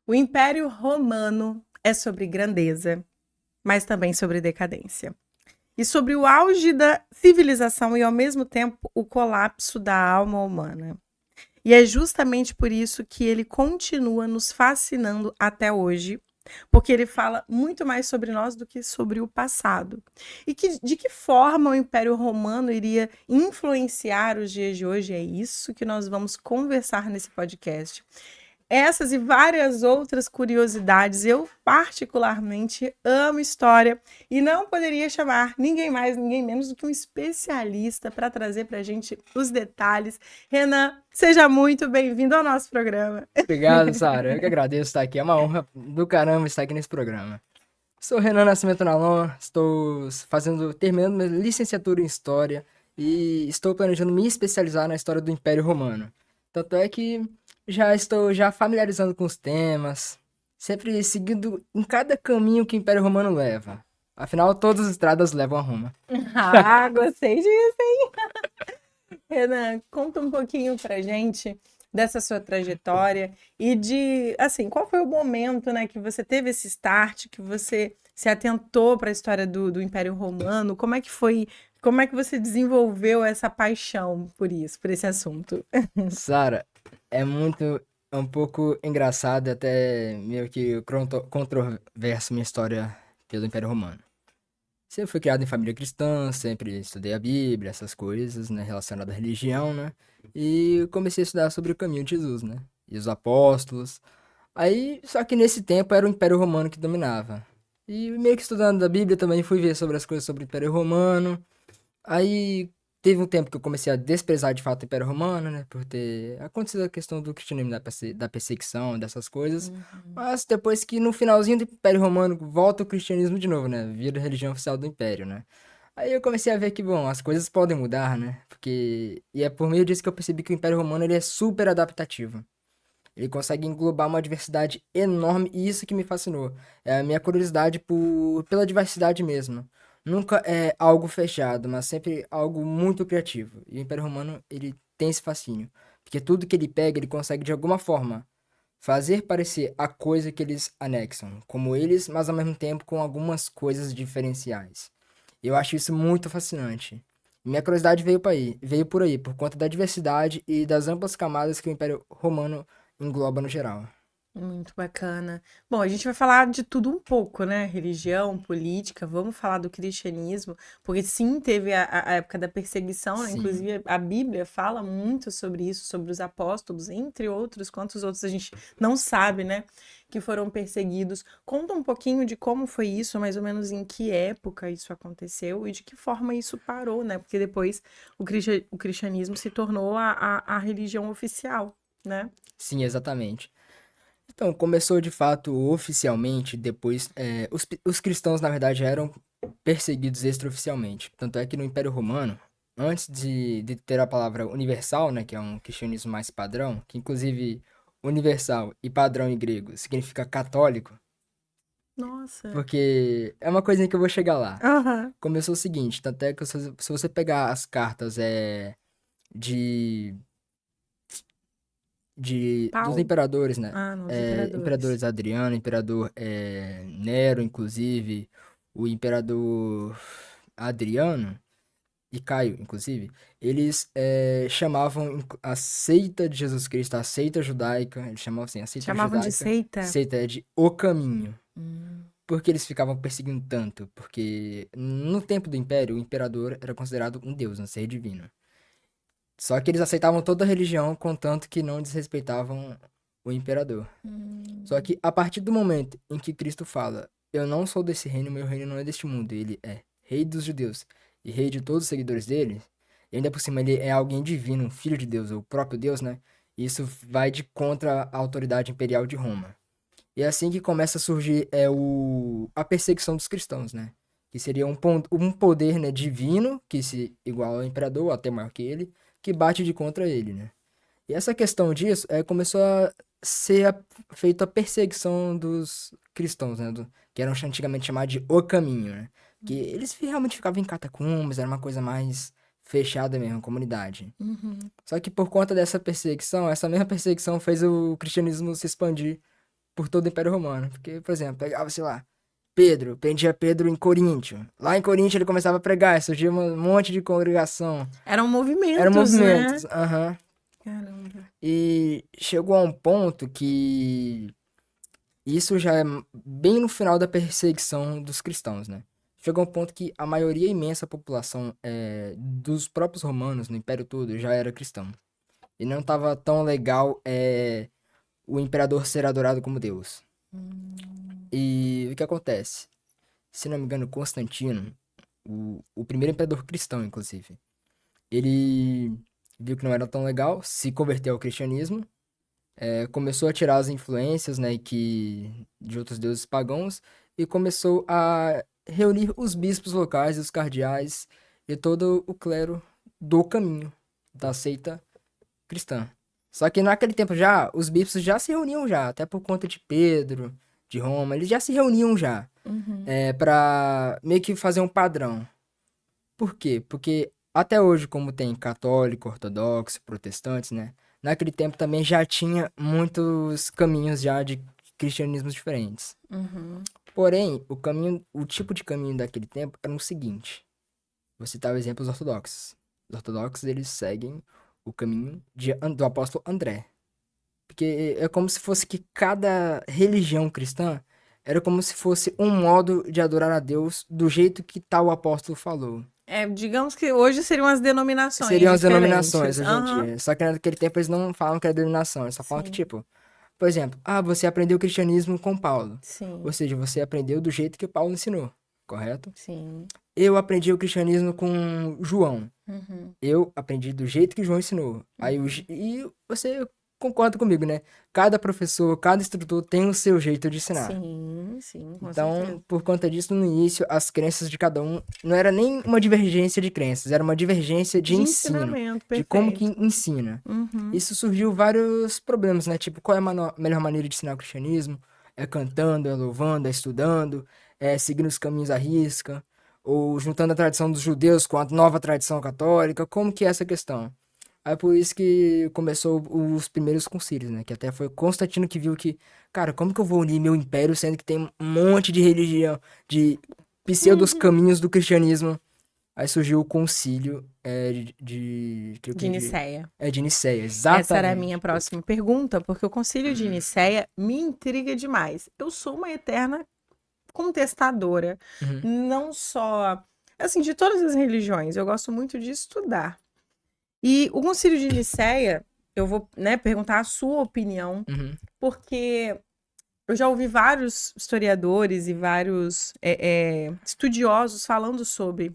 O Império Romano é sobre grandeza, mas também sobre decadência. E sobre o auge da civilização e, ao mesmo tempo, o colapso da alma humana. E é justamente por isso que ele continua nos fascinando até hoje, porque ele fala muito mais sobre nós do que sobre o passado. E de que forma o Império Romano iria influenciar os dias de hoje? É isso que nós vamos conversar nesse podcast. Essas e várias outras curiosidades. Eu, particularmente, amo história e não poderia chamar ninguém mais, ninguém menos do que um especialista para trazer para a gente os detalhes. Renan, seja muito bem-vindo ao nosso programa. Obrigado, Sara. Eu que agradeço estar aqui. É uma honra do caramba estar aqui nesse programa. Sou Renan Nascimento Nalon, terminando minha licenciatura em História e estou planejando me especializar na história do Império Romano. Tanto é que já estou familiarizando com os temas, sempre seguindo em cada caminho que o Império Romano leva. Afinal, todas as estradas levam a Roma. Ah, gostei disso, hein? Renan, conta um pouquinho pra gente dessa sua trajetória e de, assim, qual foi o momento, né, que você teve esse start, que você se atentou para a história do Império Romano? Como é que foi, como é que você desenvolveu essa paixão por isso, por esse assunto? Sara, é um pouco engraçado, até meio que controverso minha história pelo Império Romano. Sempre fui criado em família cristã, sempre estudei a Bíblia, essas coisas, né, relacionadas à religião, né? E comecei a estudar sobre o caminho de Jesus, né? E os apóstolos. Aí, só que nesse tempo era o Império Romano que dominava. E meio que estudando a Bíblia também fui ver sobre as coisas sobre o Império Romano. Aí teve um tempo que eu comecei a desprezar de fato o Império Romano, né? Por ter acontecido a questão do cristianismo, da perseguição, dessas coisas. Uhum. Mas depois que no finalzinho do Império Romano volta o cristianismo de novo, né? Vira a religião oficial do Império, né? Aí eu comecei a ver que, bom, as coisas podem mudar, né? Porque... E é por meio disso que eu percebi que o Império Romano ele é super adaptativo. Ele consegue englobar uma diversidade enorme e isso que me fascinou. É a minha curiosidade pela diversidade mesmo. Nunca é algo fechado, mas sempre algo muito criativo. E o Império Romano, ele tem esse fascínio. Porque tudo que ele pega, ele consegue de alguma forma fazer parecer a coisa que eles anexam, como eles, mas ao mesmo tempo com algumas coisas diferenciais. Eu acho isso muito fascinante. Minha curiosidade veio por aí, por conta da diversidade e das amplas camadas que o Império Romano engloba no geral. Muito bacana. Bom, a gente vai falar de tudo um pouco, né? Religião, política, vamos falar do cristianismo, porque sim, teve a época da perseguição, né? Sim. Inclusive a Bíblia fala muito sobre isso, sobre os apóstolos, entre outros, quantos outros a gente não sabe, né? Que foram perseguidos. Conta um pouquinho de como foi isso, mais ou menos em que época isso aconteceu e de que forma isso parou, né? Porque depois o cristianismo se tornou a religião oficial, né? Sim, exatamente. Então, começou de fato oficialmente, depois os cristãos, na verdade, eram perseguidos extraoficialmente. Tanto é que no Império Romano, antes de ter a palavra universal, né, que é um cristianismo mais padrão, que inclusive universal e padrão em grego significa católico, Nossa. porque é uma coisinha que eu vou chegar lá. Aham. Começou o seguinte, tanto é que se você pegar as cartas de dos Paulo? imperadores, né? Ah, nos imperadores. Imperadores Adriano, imperador Nero, inclusive, o imperador Adriano e Caio, inclusive, eles chamavam a seita de Jesus Cristo, a seita judaica, eles chamavam assim, a seita Chamavam de judaica, seita? seita é de o caminho. Hum. Por que eles ficavam perseguindo tanto? Porque no tempo do Império, o imperador era considerado um deus, um ser divino. Só que eles aceitavam toda a religião, contanto que não desrespeitavam o imperador. Só Hum. que a partir do momento em que Cristo fala, eu não sou desse reino, meu reino não é deste mundo, ele é rei dos judeus e rei de todos os seguidores dele, e ainda por cima ele é alguém divino, um filho de Deus, o próprio Deus, né? Isso vai de contra a autoridade imperial de Roma. E é assim que começa a surgir a perseguição dos cristãos, né? Que seria um poder, né, divino, que se iguala ao imperador, ou até maior que ele, que bate de contra ele, né? E essa questão disso começou a ser feita a perseguição dos cristãos, né? Que eram antigamente chamados de O Caminho, né? Que eles realmente ficavam em catacumbas, era uma coisa mais fechada mesmo, comunidade. Uhum. Só que por conta dessa perseguição, essa mesma perseguição fez o cristianismo se expandir por todo o Império Romano. Porque, por exemplo, pegava, sei lá, Pedro, prendia Pedro em Coríntio. Lá em Coríntio ele começava a pregar, surgia um monte de congregação. Eram Eram movimentos, né? movimentos, aham. Caramba. E chegou a um ponto que isso já é bem no final da perseguição dos cristãos, né? Chegou a um ponto que a maioria imensa população dos próprios romanos no Império todo já era cristão. E não tava tão legal o imperador ser adorado como Deus. E o que acontece? Se não me engano, Constantino, o primeiro imperador cristão, inclusive, ele viu que não era tão legal, se converteu ao cristianismo, começou a tirar as influências, né, de outros deuses pagãos e começou a reunir os bispos locais, os cardeais e todo o clero do caminho da seita cristã. Só que naquele tempo já, os bispos já se reuniam já, até por conta de Pedro, de Roma, eles já se reuniam já, Uhum. pra meio que fazer um padrão. Por quê? Porque até hoje, como tem católico, ortodoxo, protestantes, né? Naquele tempo também já tinha muitos caminhos já de cristianismos diferentes. Uhum. Porém, o tipo de caminho daquele tempo era o seguinte. Vou citar o exemplo dos ortodoxos. Os ortodoxos, eles seguem o caminho do apóstolo André. Porque é como se fosse que cada religião cristã era como se fosse um modo de adorar a Deus do jeito que tal apóstolo falou. Digamos que hoje seriam as denominações Seriam as diferentes. denominações hoje em Aham. dia. Só que naquele tempo eles não falam que era denominação, eles só falam que, Sim, tipo, por exemplo, você aprendeu o cristianismo com Paulo. Ou sim, seja, você aprendeu do jeito que Paulo ensinou, correto? sim. Eu aprendi o cristianismo com João. Uhum. Eu aprendi do jeito que João ensinou. Uhum. E você concorda comigo, né? Cada professor, cada instrutor tem o seu jeito de ensinar. Sim, sim, com certeza. Então, por conta disso, no início, as crenças de cada um não era nem uma divergência de crenças, era uma divergência de De ensino, ensinamento, de como que perfeito. ensina. Uhum. Isso surgiu vários problemas, né? Tipo, qual é a melhor maneira de ensinar o cristianismo? É cantando, é louvando, é estudando, é seguindo os caminhos à risca, ou juntando a tradição dos judeus com a nova tradição católica? Como que é essa questão? Aí por isso que começou os primeiros concílios, né? Que até foi Constantino que viu que, cara, como que eu vou unir meu império sendo que tem um monte de religião, de pseudos Uhum. caminhos do cristianismo? Aí surgiu o concílio creio que De Nicéia. de Nicéia, Essa era a minha exatamente. próxima pergunta, porque o Concílio de Nicéia me intriga demais. Eu sou uma eterna contestadora, Uhum, não só, assim, de todas as religiões. Eu gosto muito de estudar. E o Concílio de Nicéia, eu vou, né, perguntar a sua opinião, uhum, porque eu já ouvi vários historiadores e vários estudiosos falando sobre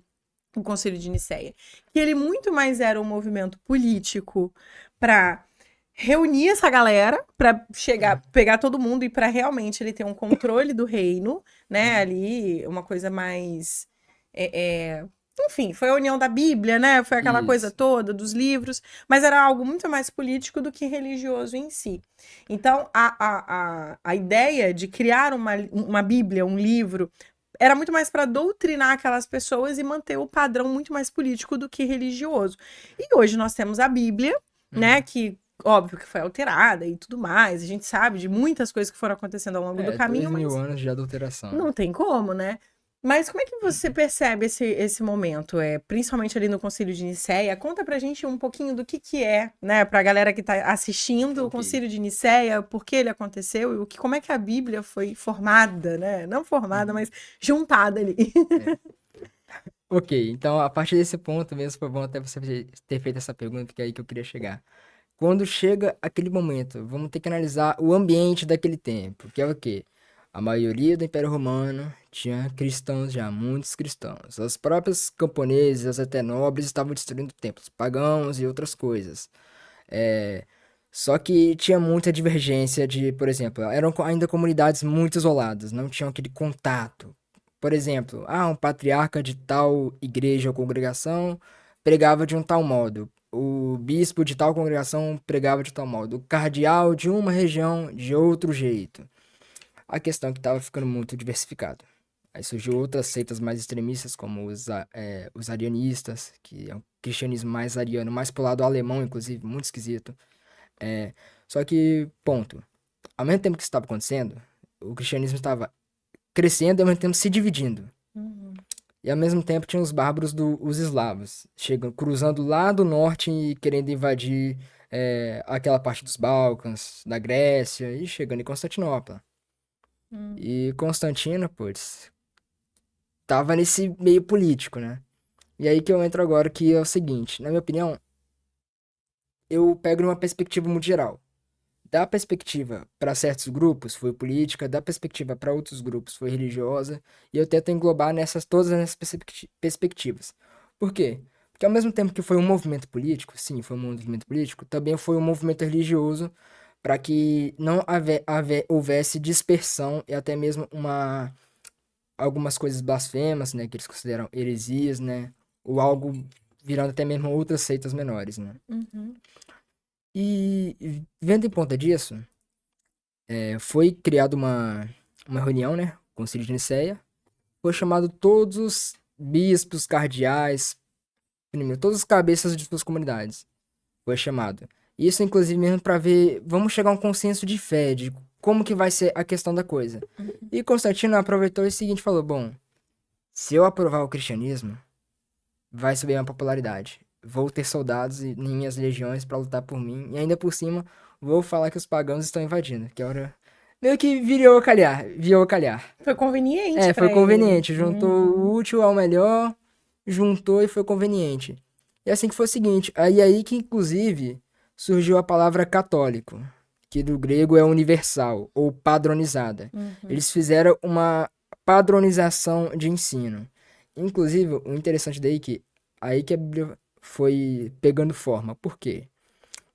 o Concílio de Nicéia, que ele muito mais era um movimento político para reunir essa galera, para chegar, pegar todo mundo e para realmente ele ter um controle do reino, né? uhum. Ali, uma coisa mais. é, é, Enfim, foi a união da Bíblia, né? Foi aquela coisa Isso. toda dos livros, mas era algo muito mais político do que religioso em si. Então, a ideia de criar uma Bíblia, um livro, era muito mais para doutrinar aquelas pessoas e manter o padrão muito mais político do que religioso. E hoje nós temos a Bíblia, né, Uhum. que óbvio que foi alterada e tudo mais. A gente sabe de muitas coisas que foram acontecendo ao longo do Dois caminho, mil mas anos de adulteração. não tem como, né? Mas como é que você percebe esse momento, principalmente ali no Concílio de Nicéia? Conta pra gente um pouquinho do que é, né, pra galera que tá assistindo o Ok. Concílio de Nicéia, por que ele aconteceu e como é que a Bíblia foi formada, né? Não formada, Uhum. mas juntada ali. É. Ok, então a partir desse ponto mesmo foi bom até você ter feito essa pergunta, que é aí que eu queria chegar. Quando chega aquele momento, vamos ter que analisar o ambiente daquele tempo, que é o quê? A maioria do Império Romano tinha cristãos já, muitos cristãos. Os próprios camponeses, até nobres, estavam destruindo templos pagãos e outras coisas. É, Só que tinha muita divergência de, por exemplo, eram ainda comunidades muito isoladas, não tinham aquele contato. Por exemplo, um patriarca de tal igreja ou congregação pregava de um tal modo. O bispo de tal congregação pregava de tal modo. O cardeal de uma região de outro jeito. A questão é que estava ficando muito diversificado. Aí surgiu outras seitas mais extremistas, como os arianistas, que é um cristianismo mais ariano, mais pro lado alemão, inclusive, muito esquisito. É, Só que, ponto. ao mesmo tempo que isso estava acontecendo, o cristianismo estava crescendo e ao mesmo tempo se dividindo. Uhum. E ao mesmo tempo tinha os bárbaros os eslavos, cruzando lá do norte e querendo invadir aquela parte dos Balcãs, da Grécia, e chegando em Constantinopla. Uhum. E Constantino, putz, tava nesse meio político, né? E aí que eu entro agora, que é o seguinte, na minha opinião, eu pego numa perspectiva muito geral. Da perspectiva para certos grupos foi política, da perspectiva para outros grupos foi religiosa, e eu tento englobar todas essas perspectivas. Por quê? Porque ao mesmo tempo que foi um movimento político, sim, foi um movimento político, também foi um movimento religioso para que não houvesse dispersão e até mesmo algumas coisas blasfemas, né, que eles consideram heresias, né, ou algo virando até mesmo outras seitas menores, né. Uhum. E vendo em conta disso, foi criada uma reunião, né, com o Concílio de Nicéia, foi chamado todos os bispos, cardeais, primeiro, todas as cabeças de suas comunidades, foi chamado. Isso, inclusive, mesmo para ver, vamos chegar a um consenso de fé, de como que vai ser a questão da coisa. E Constantino aproveitou o seguinte, falou, bom, se eu aprovar o cristianismo, vai subir a popularidade. Vou ter soldados em minhas legiões para lutar por mim. E ainda por cima, vou falar que os pagãos estão invadindo. Que hora. Meio que virou calhar. Foi conveniente Foi para ele. conveniente. Juntou o útil ao melhor, juntou e foi conveniente. E assim que foi o seguinte, aí que inclusive surgiu a palavra católico, que do grego é universal ou padronizada. Uhum. Eles fizeram uma padronização de ensino. Inclusive, o interessante daí que aí que a Bíblia foi pegando forma. Por quê?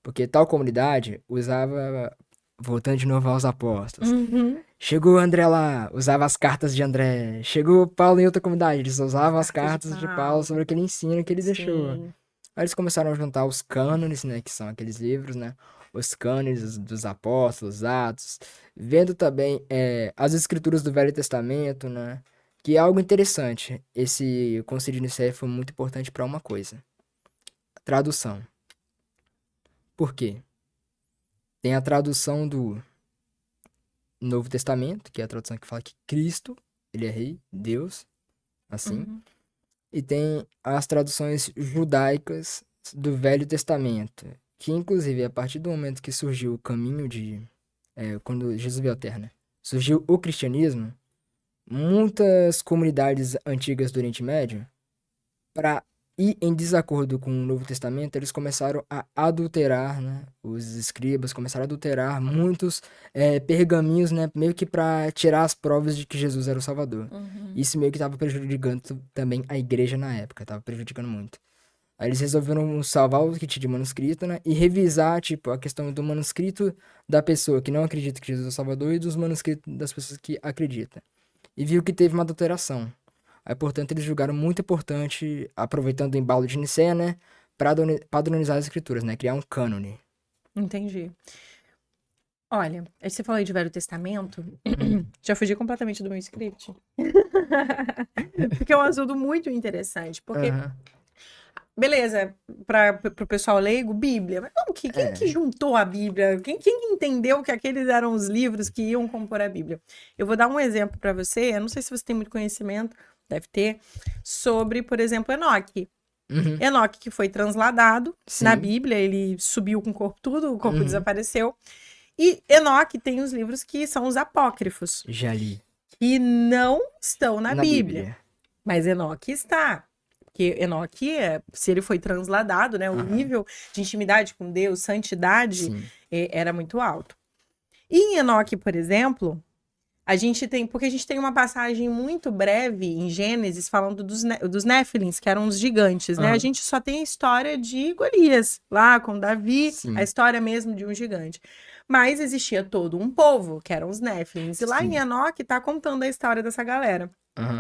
Porque tal comunidade usava, voltando de novo aos apóstolos. Uhum. Chegou André lá, usava as cartas de André. Chegou Paulo em outra comunidade, eles usavam as cartas de Paulo sobre aquele ensino que ele deixou. Sim. Aí eles começaram a juntar os cânones, né, que são aqueles livros, né, os cânones dos apóstolos, Atos, vendo também as escrituras do Velho Testamento, né, que é algo interessante. Esse Concílio de Nicéia foi muito importante para uma coisa: tradução. Por quê? Tem a tradução do Novo Testamento, que é a tradução que fala que Cristo, ele é rei, Deus, assim. Uhum. E tem as traduções judaicas do Velho Testamento, que inclusive a partir do momento que surgiu o caminho quando Jesus veio à Terra, né? Surgiu o cristianismo, muitas comunidades antigas do Oriente Médio, para ir em desacordo com o Novo Testamento, eles começaram a adulterar, né? Os escribas começaram a adulterar muitos pergaminhos, né? Meio que para tirar as provas de que Jesus era o Salvador. Uhum. Isso meio que estava prejudicando também a igreja na época, estava prejudicando muito. Aí eles resolveram salvar o que tinha de manuscrito, né? E revisar, tipo, a questão do manuscrito da pessoa que não acredita que Jesus é o Salvador e dos manuscritos das pessoas que acreditam. E viu que teve uma adulteração. Aí, portanto, eles julgaram muito importante, aproveitando o embalo de Nicéia, né? Padronizar as escrituras, né? Criar um cânone. Entendi. Olha, aí você falou aí de Velho Testamento, já fugi completamente do meu script. Porque é um assunto muito interessante. Porque, beleza, para o pessoal leigo, Bíblia. Mas não, quem que juntou a Bíblia? Quem entendeu que aqueles eram os livros que iam compor a Bíblia? Eu vou dar um exemplo para você, eu não sei se você tem muito conhecimento, deve ter, sobre, por exemplo, Enoque. Enoque que foi transladado na Bíblia, ele subiu com o corpo tudo, o corpo desapareceu. E Enoque tem os livros que são os apócrifos. Já li. Que não estão na Bíblia. Mas Enoque está. Porque Enoque, se ele foi transladado, né? O nível de intimidade com Deus, santidade, era muito alto. E em Enoque, por exemplo, porque a gente tem uma passagem muito breve em Gênesis falando dos Néfilins, que eram os gigantes, né? A gente só tem a história de Golias, lá com Davi, a história mesmo de um gigante. Mas existia todo um povo, que eram os Néfilins. E lá em Enoque está contando a história dessa galera.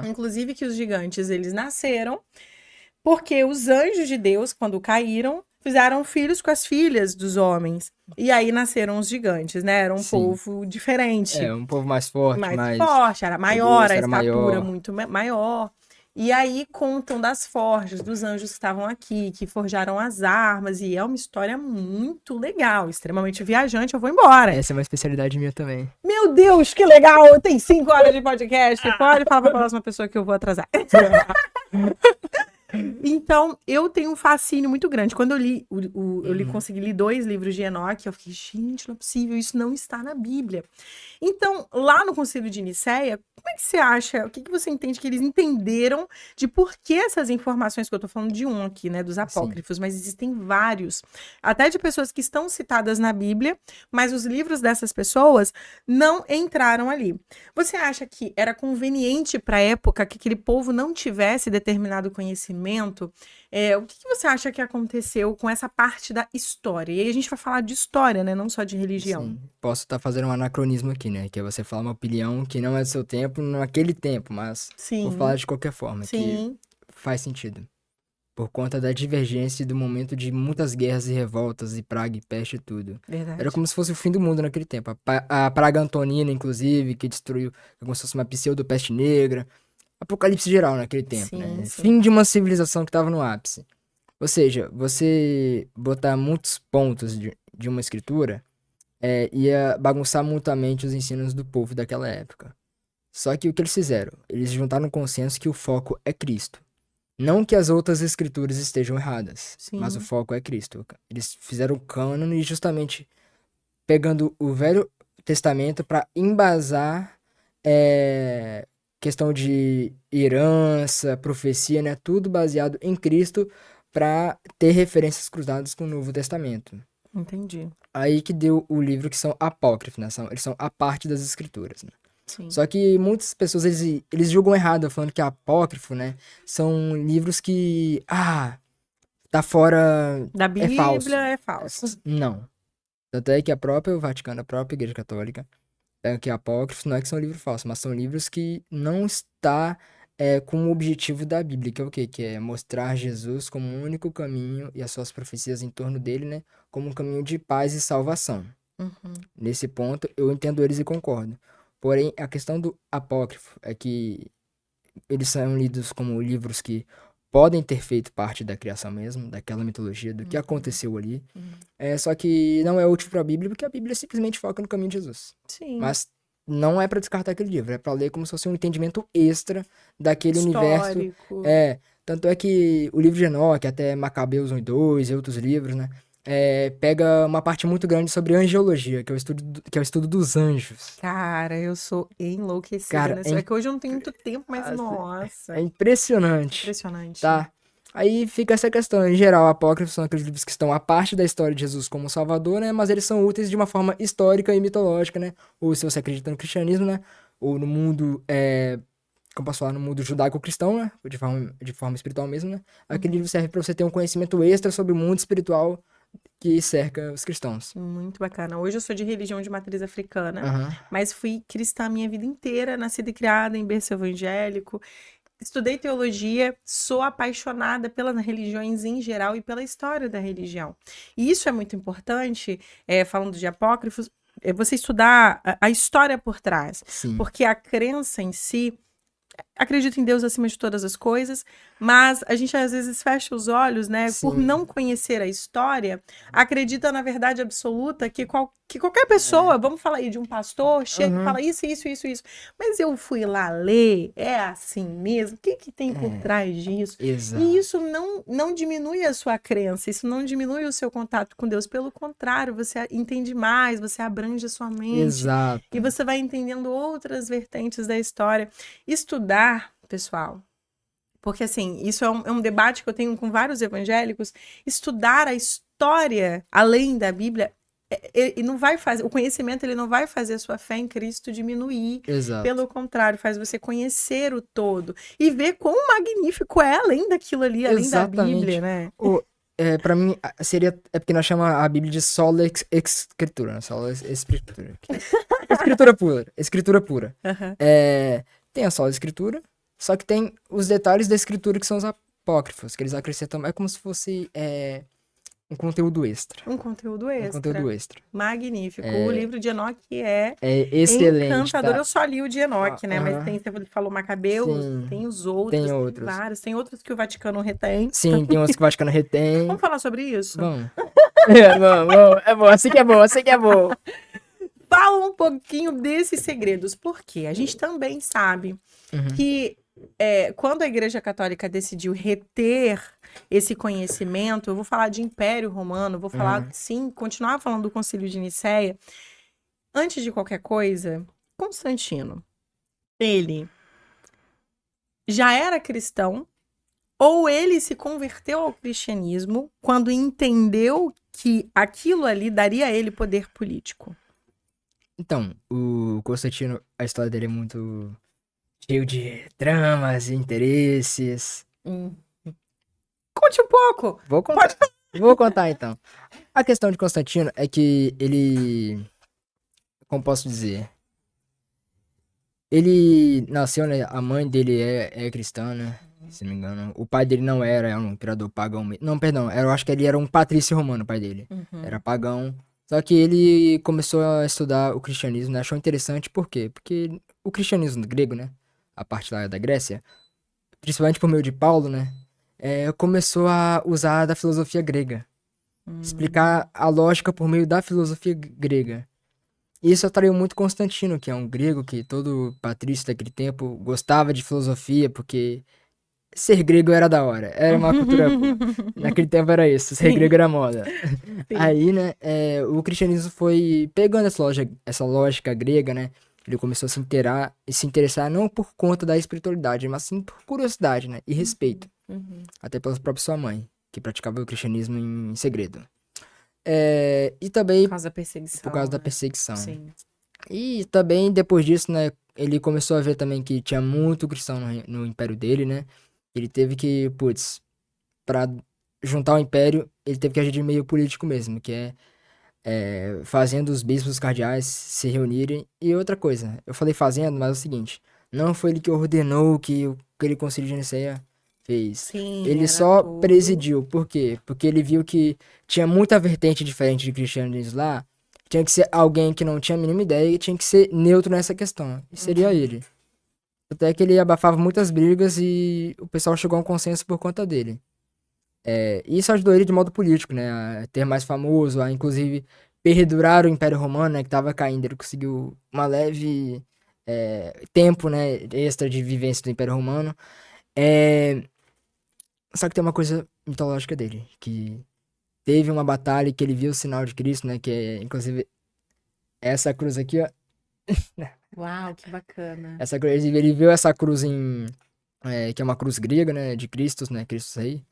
Inclusive que os gigantes, eles nasceram porque os anjos de Deus, quando caíram, fizeram filhos com as filhas dos homens. E aí nasceram os gigantes, né? Era um povo diferente. Um povo mais forte, mais forte, era maior, a estatura muito maior. E aí contam das forjas, dos anjos que estavam aqui, que forjaram as armas, e é uma história muito legal, extremamente viajante. Eu vou embora. Essa é uma especialidade minha também. Meu Deus, que legal! Tem 5 horas de podcast. Pode falar para a próxima pessoa que eu vou atrasar. Então, eu tenho um fascínio muito grande. Quando eu li, consegui ler 2 livros de Enoque, eu fiquei, gente, não é possível, isso não está na Bíblia. Então, lá no Concílio de Nicéia, como é que você acha, o que você entende que eles entenderam de por que essas informações que eu tô falando de um aqui, né, dos apócrifos, mas existem vários, até de pessoas que estão citadas na Bíblia, mas os livros dessas pessoas não entraram ali. Você acha que era conveniente para a época que aquele povo não tivesse determinado conhecimento? O que você acha que aconteceu com essa parte da história? E aí a gente vai falar de história, né? Não só de religião. Sim. Posso estar fazendo um anacronismo aqui, né? Que é você falar uma opinião que não é do seu tempo, naquele tempo, mas vou Sim, falar de qualquer forma, que sim, faz sentido. Por conta da divergência e do momento de muitas guerras e revoltas, e praga e peste e tudo. Era verdade. como se fosse o fim do mundo naquele tempo. A praga antonina, inclusive, que destruiu, como se fosse uma pseudo-peste negra. Apocalipse geral naquele tempo, né? Sim, sim. Fim de uma civilização que estava no ápice. Ou seja, você botar muitos pontos de uma escritura ia bagunçar mutuamente os ensinos do povo daquela época. Só que o que eles fizeram? Eles juntaram um consenso que o foco é Cristo. Não que as outras escrituras estejam erradas, mas o Sim. foco é Cristo. Eles fizeram o cânone justamente pegando o Velho Testamento para embasar questão de herança, profecia, né? Tudo baseado em Cristo para ter referências cruzadas com o Novo Testamento. Entendi. Aí que deu o livro que são apócrifos, né? Eles são a parte das escrituras, né? Sim. Só que muitas pessoas, eles julgam errado, falando que apócrifo, né? São livros que, tá fora, Da é falso. Bíblia é falso. Não. Tanto é que a própria Vaticano, a própria Igreja Católica, que apócrifos não é que são livros falsos, mas são livros que não está com o objetivo da Bíblia, que é o quê? Que é mostrar Jesus como o único caminho e as suas profecias em torno dele, né? Como um caminho de paz e salvação. Uhum. Nesse ponto, eu entendo eles e concordo. Porém, a questão do apócrifo é que eles são lidos como livros que podem ter feito parte da criação mesmo, daquela mitologia, do que aconteceu ali. Só que não é útil para a Bíblia, porque a Bíblia simplesmente foca no caminho de Jesus. Sim. Mas não é para descartar aquele livro, é para ler como se fosse um entendimento extra daquele universo. Histórico. Tanto é que o livro de Enoque, até Macabeus 1 e 2 e outros livros, né? Pega uma parte muito grande sobre angiologia, que é o estudo dos anjos. Cara, eu sou enlouquecida Cara, nesse. É que hoje eu não tenho muito tempo, mas assim, nossa. é impressionante, Impressionante. tá? Aí fica essa questão. Em geral, apócrifos são aqueles livros que estão à parte da história de Jesus como Salvador, né? Mas eles são úteis de uma forma histórica e mitológica, né? Ou se você acredita no cristianismo, né? Ou no mundo, como posso falar, no mundo judaico-cristão, né? De forma espiritual mesmo, né? Aquele livro serve para você ter um conhecimento extra sobre o mundo espiritual que cerca os cristãos. Muito bacana. Hoje eu sou de religião de matriz africana, Aham. mas fui cristã a minha vida inteira, nascida e criada em berço evangélico. Estudei teologia, sou apaixonada pelas religiões em geral e pela história da religião. E isso é muito importante, falando de apócrifos, você estudar a história por trás. Sim. Porque a crença em si, acredito em Deus acima de todas as coisas, mas a gente às vezes fecha os olhos, né? Por Sim. não conhecer a história, acredita na verdade absoluta que qualquer pessoa, vamos falar aí de um pastor, chega e fala isso. Mas eu fui lá ler, é assim mesmo? O que tem por trás disso? Exato. E isso não diminui a sua crença, isso não diminui o seu contato com Deus. Pelo contrário, você entende mais, você abrange a sua mente. Exato. E você vai entendendo outras vertentes da história. Estudar, pessoal, porque assim, isso é um debate que eu tenho com vários evangélicos, estudar a história além da Bíblia, e não vai fazer, o conhecimento ele não vai fazer a sua fé em Cristo diminuir. Exato. Pelo contrário, faz você conhecer o todo e ver quão magnífico é além daquilo ali, além da Bíblia, né? Pra mim, seria. É porque nós chamamos a Bíblia de sola escritura, né? Sola escritura. Escritura pura. Uhum. Tem a sola escritura, só que tem os detalhes da escritura que são os apócrifos, que eles acrescentam. É como se fosse Um conteúdo extra. Um conteúdo Um extra. conteúdo extra. Magnífico. O livro de Enoque é É excelente, encantador. tá? Eu só li o de Enoque, né? Mas Aham. tem, você falou Macabeus, Sim, tem os tem outros, tem outros. vários. Tem outros que o Vaticano retém. Sim, tem uns que o Vaticano retém. Vamos falar sobre isso? Vamos. É bom, assim que é bom, assim que é bom. Fala um pouquinho desses segredos, porque a gente também sabe Uhum. que quando a Igreja Católica decidiu reter esse conhecimento, eu vou falar de Império Romano, vou falar, sim, continuar falando do Concílio de Nicéia. Antes de qualquer coisa, Constantino, ele já era cristão ou ele se converteu ao cristianismo quando entendeu que aquilo ali daria a ele poder político? Então, o Constantino, a história dele é muito cheio de tramas e interesses. Conte um pouco. Vou contar. Vou contar então. A questão de Constantino é que ele, como posso dizer, ele nasceu, né? A mãe dele é cristã, né? Se não me engano. O pai dele não era um imperador pagão. Não, perdão. Eu acho que ele era um patrício romano, o pai dele. Era pagão. Só que ele começou a estudar o cristianismo, né? Achou interessante, por quê? Porque o cristianismo grego, né? A parte lá da Grécia, principalmente por meio de Paulo, né? Começou a usar da filosofia grega. Explicar a lógica por meio da filosofia grega. E isso atraiu muito Constantino, que é um grego que todo patrício daquele tempo gostava de filosofia, porque ser grego era da hora. Era uma cultura. Naquele tempo era isso, ser Sim. grego era moda. Sim. Aí, né, o cristianismo foi pegando essa lógica grega, né? Ele começou a se interessar não por conta da espiritualidade, mas sim por curiosidade, né? E respeito. Até pela própria sua mãe, que praticava o cristianismo em segredo. E também Por causa da perseguição. por causa da né? perseguição. Sim. E também, depois disso, né, ele começou a ver também que tinha muito cristão no império dele, né? Ele teve que, pra juntar o império, ele teve que agir de meio político mesmo, que fazendo os bispos cardeais se reunirem. E outra coisa, eu falei fazendo, mas é o seguinte, não foi ele que ordenou que aquele concílio de Nicéia fez. Sim, Ele era só tudo. presidiu. Por quê? Porque ele viu que tinha muita vertente diferente de cristianismo lá. Tinha que ser alguém que não tinha a mínima ideia e tinha que ser neutro nessa questão. E seria ele. Até que ele abafava muitas brigas e o pessoal chegou a um consenso por conta dele. Isso ajudou ele de modo político, né? A ter mais famoso, a inclusive perdurar o Império Romano, né? Que tava caindo. Ele conseguiu uma leve tempo, né? Extra de vivência do Império Romano. Só que tem uma coisa mitológica dele, que teve uma batalha que ele viu o sinal de Cristo, né? Que é, inclusive, essa cruz aqui, ó. Uau, que bacana. Essa cruz, ele viu essa cruz que é uma cruz grega, né? De Cristo, né? Cristo Rei.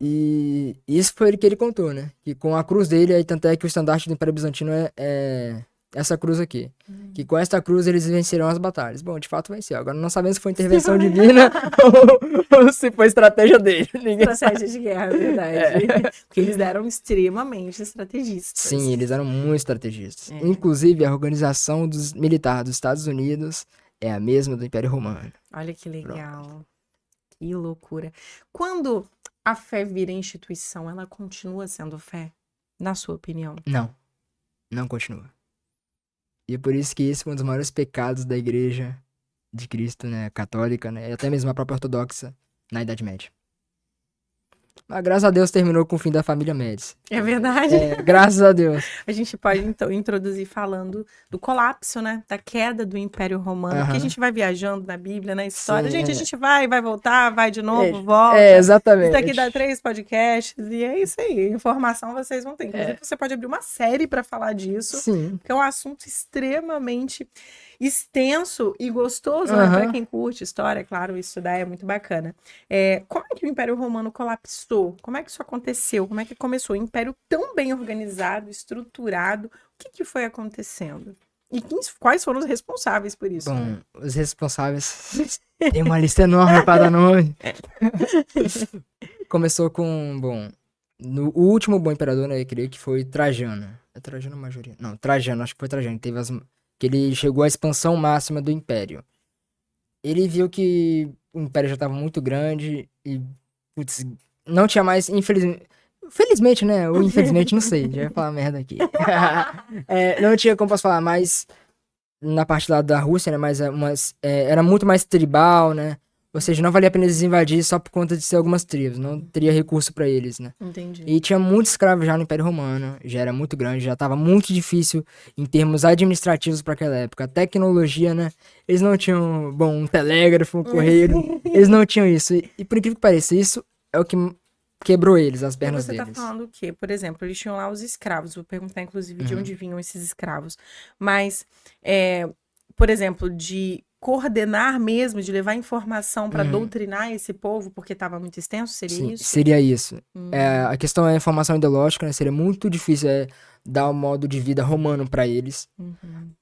E isso foi o que ele contou, né? Que com a cruz dele, aí tanto é que o estandarte do Império Bizantino é essa cruz aqui. Que com esta cruz eles vencerão as batalhas. Bom, de fato venceu. Agora não sabemos se foi intervenção divina ou se foi estratégia dele. Ninguém sabe. Estratégia de guerra, é verdade. Porque eles eram extremamente estrategistas. Sim, eles eram muito estrategistas. Inclusive, a organização militar dos Estados Unidos é a mesma do Império Romano. Olha que legal. Que loucura. Quando a fé vira instituição, ela continua sendo fé? Na sua opinião? Não continua. E é por isso que esse é um dos maiores pecados da Igreja de Cristo, né? Católica, né? E até mesmo a própria ortodoxa na Idade Média. Mas graças a Deus terminou com o fim da família Médici. É verdade? Graças a Deus. A gente pode, então, introduzir falando do colapso, né? Da queda do Império Romano. Porque a gente vai viajando na Bíblia, na história. Sim, gente, a gente vai voltar, vai de novo, volta. exatamente. Isso aqui dá 3 podcasts e é isso aí. Informação vocês vão ter. Inclusive, você pode abrir uma série para falar disso. Sim. Que é um assunto extremamente extenso e gostoso, né? Para quem curte história, claro, estudar é muito bacana. Como é que o Império Romano colapsou? Como é que isso aconteceu? Como é que começou? Um império tão bem organizado, estruturado. O que foi acontecendo? E quais foram os responsáveis por isso? Bom, né? os responsáveis... Tem uma lista enorme para dar nome. Começou com, o último bom imperador, né, eu creio que foi Trajano. É Trajano a maioria? Não, Trajano, acho que foi Trajano. Que ele chegou à expansão máxima do império. Ele viu que o império já estava muito grande e, não tinha mais, infelizmente... Felizmente, né? Ou infelizmente, não sei. Já ia falar merda aqui. Não tinha como posso falar, mas na parte lá da Rússia, né? Era muito mais tribal, né? Ou seja, não valia a pena eles invadir só por conta de ser algumas tribos. Não teria recurso pra eles, né? Entendi. E tinha muitos escravos já no Império Romano. Já era muito grande, já tava muito difícil em termos administrativos para aquela época. A tecnologia, né? Eles não tinham, bom, um telégrafo, um correio. Eles não tinham isso. E por incrível que pareça, isso é o que quebrou eles, as E pernas você tá deles. falando o quê? Por exemplo, eles tinham lá os escravos. Vou perguntar, inclusive, de Uhum. onde vinham esses escravos. Mas, por exemplo, de coordenar mesmo, de levar informação para Uhum. doutrinar esse povo, porque estava muito extenso, seria Sim, isso? seria isso. Hum, A questão é a informação ideológica, né? Seria muito difícil dar um modo de vida romano para eles.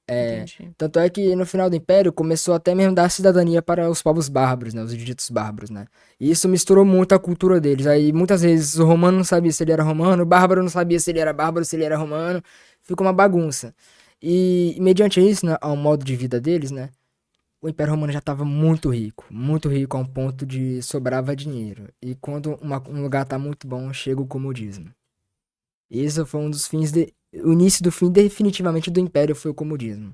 entendi. Tanto é que no final do Império começou até mesmo a dar cidadania para os povos bárbaros, né? Os ditos bárbaros, né? E isso misturou muito a cultura deles. Aí muitas vezes o romano não sabia se ele era romano, o bárbaro não sabia se ele era bárbaro, se ele era romano. Ficou uma bagunça. E mediante isso, né, ao modo de vida deles, né? O Império Romano já estava muito rico a um ponto de sobrava dinheiro. E quando um lugar tá muito bom, chega o comodismo. Isso foi um dos fins o início do fim definitivamente do Império foi o comodismo.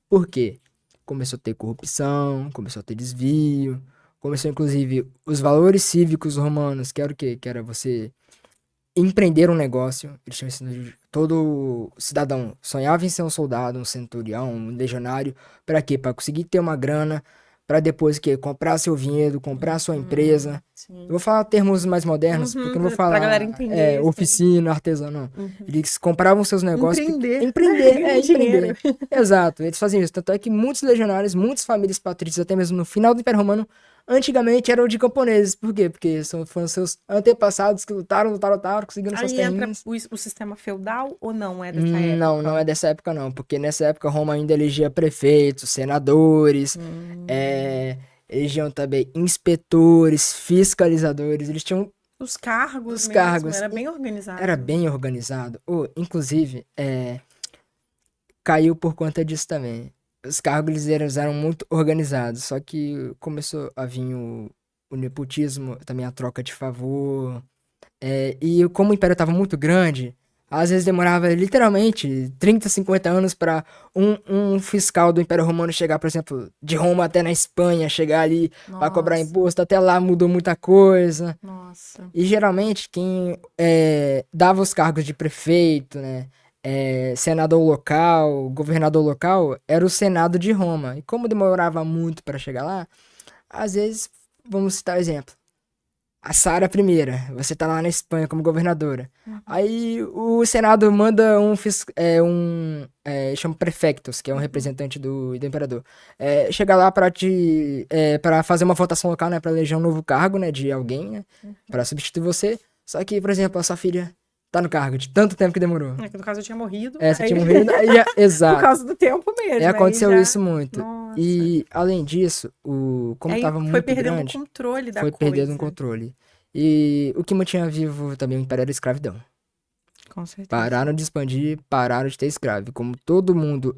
Por quê? Começou a ter corrupção, começou a ter desvio, começou inclusive os valores cívicos romanos, que era o quê? Que era você empreender um negócio. Eles tinham ensinado todo cidadão sonhava em ser um soldado, um centurião, um legionário, para quê? Para conseguir ter uma grana, para depois que comprar seu vinhedo, comprar sua empresa. Eu Sim. vou falar termos mais modernos, porque eu não vou Pra galera falar entender, sim. oficina, artesão, não. Uhum. Eles compravam seus negócios, Empreender, né? empreender, Ganhar dinheiro. empreender. Exato, eles faziam isso. Tanto é que muitos legionários, muitas famílias patrícias, até mesmo no final do Império Romano, antigamente eram de camponeses. Por quê? Porque foram seus antepassados que lutaram, conseguiram suas Aí entra terrinhas. o sistema feudal ou não é dessa Não, não época? é dessa época não, porque nessa época Roma ainda elegia prefeitos, senadores, Hum. é, elegiam também inspetores, fiscalizadores, eles tinham Os cargos os mesmo, cargos, era e bem era organizado. bem organizado. Inclusive, caiu por conta disso também. Os cargos eles eram muito organizados, só que começou a vir o nepotismo, também a troca de favor. E como o império estava muito grande, às vezes demorava literalmente 30, 50 anos para um fiscal do Império Romano chegar, por exemplo, de Roma até na Espanha, chegar ali para cobrar Nossa, imposto. Até lá mudou muita coisa. nossa. E geralmente quem dava os cargos de prefeito, né, senador local, governador local, era o Senado de Roma. E como demorava muito para chegar lá, às vezes, vamos citar o exemplo. A Sara I, você tá lá na Espanha como governadora. Uhum, Aí o Senado manda chama prefectos, que é um uhum, representante do imperador. Chega lá para fazer uma votação local, né, para eleger um novo cargo, né, de alguém, né, uhum. para substituir você. Só que, por exemplo, a sua filha tá no cargo de tanto tempo que demorou. É que no caso eu tinha morrido, Você aí tinha morrido, aí já, por exato. causa do tempo mesmo, aí Aconteceu já. isso muito. Nossa. E além disso, como Aí tava foi muito perdendo o grande, controle da foi perdendo o coisa. controle. E o que mantinha vivo também o Império era a escravidão. Com certeza. Pararam de expandir, pararam de ter escravo. E como todo mundo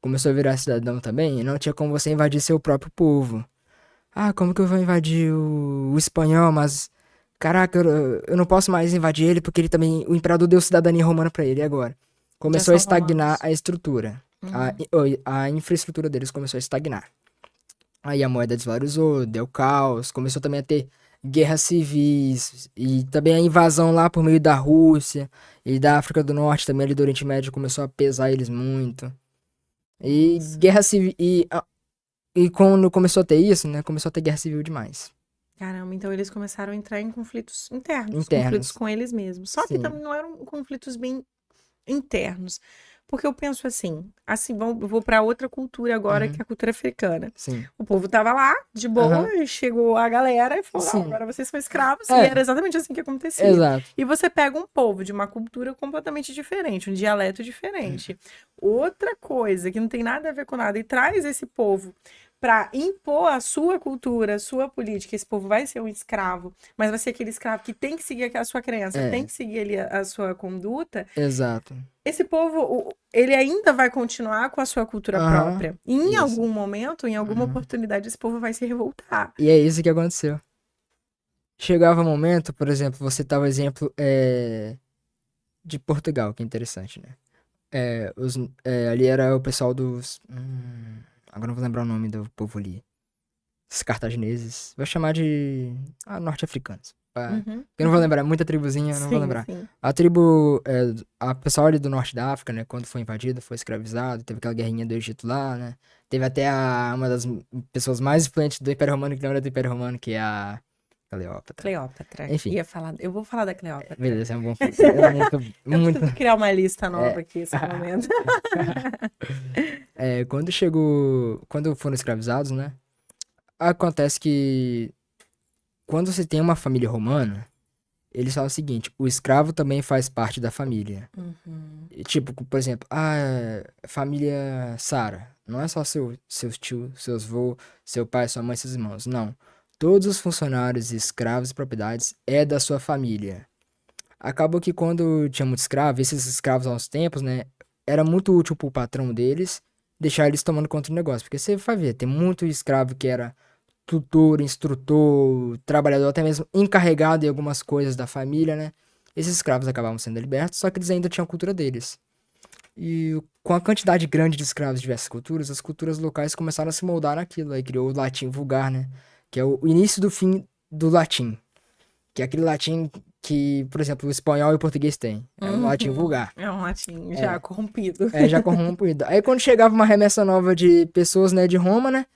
começou a virar cidadão também, não tinha como você invadir seu próprio povo. Ah, como que eu vou invadir o espanhol, mas... Caraca, eu não posso mais invadir ele porque ele também... O imperador deu cidadania romana pra ele, e agora? Já Começou a são estagnar romanos. a estrutura. Uhum. A infraestrutura deles começou a estagnar. Aí a moeda desvalorizou, deu caos, começou também a ter guerras civis e também a invasão lá por meio da Rússia e da África do Norte também ali do Oriente Médio começou a pesar eles muito. E Nossa. guerra civil e quando começou a ter isso, né, começou a ter guerra civil demais. Caramba, então eles começaram a entrar em conflitos internos, conflitos Internos. com eles mesmos. Só que Sim. também não eram conflitos bem internos. Porque eu penso assim, vou para outra cultura agora, que Uhum. é a cultura africana. Sim. O povo tava lá, de boa, Aham. e chegou a galera e falou: não, Sim. agora vocês são escravos, e É, era exatamente assim que acontecia. exato. E você pega um povo de uma cultura completamente diferente, um dialeto diferente. Outra coisa que não tem nada a ver com nada, e traz esse povo para impor a sua cultura, a sua política. Esse povo vai ser um escravo, mas vai ser aquele escravo que tem que seguir aquela sua crença, tem É, que seguir ali a sua conduta. exato. Esse povo, ele ainda vai continuar com a sua cultura Aham. própria. E em Isso. algum momento, em alguma Uhum. oportunidade, esse povo vai se revoltar. E é isso que aconteceu. chegava um momento, por exemplo, você tá o exemplo de Portugal, que é interessante, né? Ali era o pessoal dos. Agora não vou lembrar o nome do povo ali. Os cartagineses. Vou chamar de. Norte-africanos. Uhum, Eu não vou lembrar, muita tribuzinha, eu não vou Sim, lembrar. sim. A tribo. A pessoal ali do norte da África, né? Quando foi invadido, foi escravizado. Teve aquela guerrinha do Egito lá, né? Teve até uma das pessoas mais influentes do Império Romano, que não era do Império Romano, que é a Cleópatra. Cleópatra. Enfim, Eu vou falar da Cleópatra. beleza, é um bom filme. É muito, Eu muito. preciso criar uma lista nova É. aqui nesse momento. Quando foram escravizados, né? Acontece que quando você tem uma família romana, eles falam o seguinte: o escravo também faz parte da família. Uhum. Tipo, por exemplo, família Sara. Não é só seus tios, seus avô, seu pai, sua mãe, seus irmãos. Não. Todos os funcionários, escravos e propriedades é da sua família. Acabou que quando tinha muito escravo, esses escravos aos tempos, né? Era muito útil pro patrão deles deixar eles tomando conta do negócio. Porque você vai ver, tem muito escravo que era tutor, instrutor, trabalhador, até mesmo encarregado em algumas coisas da família, né? Esses escravos acabavam sendo libertos, só que eles ainda tinham a cultura deles. E com a quantidade grande de escravos de diversas culturas, as culturas locais começaram a se moldar naquilo. Aí criou o latim vulgar, né? Que é o início do fim do latim. Que é aquele latim que, por exemplo, o espanhol e o português têm. É um latim vulgar. É um latim já É, corrompido. já corrompido. Aí quando chegava uma remessa nova de pessoas, né, de Roma, né?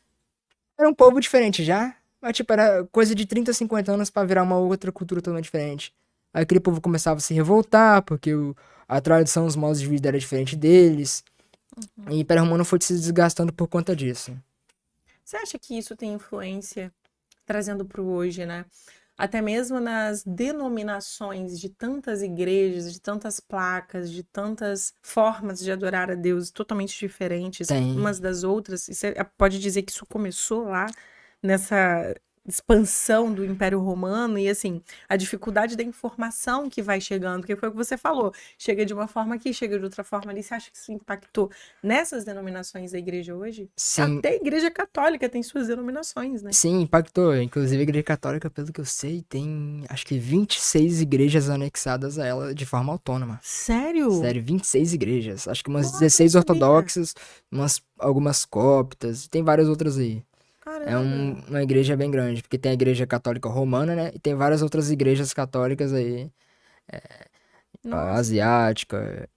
Era um povo diferente já. Mas, tipo, era coisa de 30, 50 anos pra virar uma outra cultura totalmente diferente. Aí aquele povo começava a se revoltar, porque a tradição, os modos de vida era diferente deles. E o Império Romano foi se desgastando por conta disso. Você acha que isso tem influência, trazendo para o hoje, né? Até mesmo nas denominações de tantas igrejas, de tantas placas, de tantas formas de adorar a Deus totalmente diferentes Tem. umas das outras. E você pode dizer que isso começou lá nessa expansão do Império Romano e assim, a dificuldade da informação que vai chegando, porque foi o que você falou, chega de uma forma aqui, chega de outra forma ali. Você acha que isso impactou nessas denominações da igreja hoje? Sim, Até a igreja católica tem suas denominações, né? sim, impactou. Inclusive a Igreja Católica, pelo que eu sei, tem acho que 26 igrejas anexadas a ela de forma autônoma. Sério? Sério, 26 igrejas. Acho que umas Nossa, eu não 16 sabia. ortodoxas, algumas cóptas, tem várias outras aí. É Caramba. uma igreja bem grande, porque tem a Igreja Católica Romana, né? E tem várias outras igrejas católicas aí, Nossa, asiática,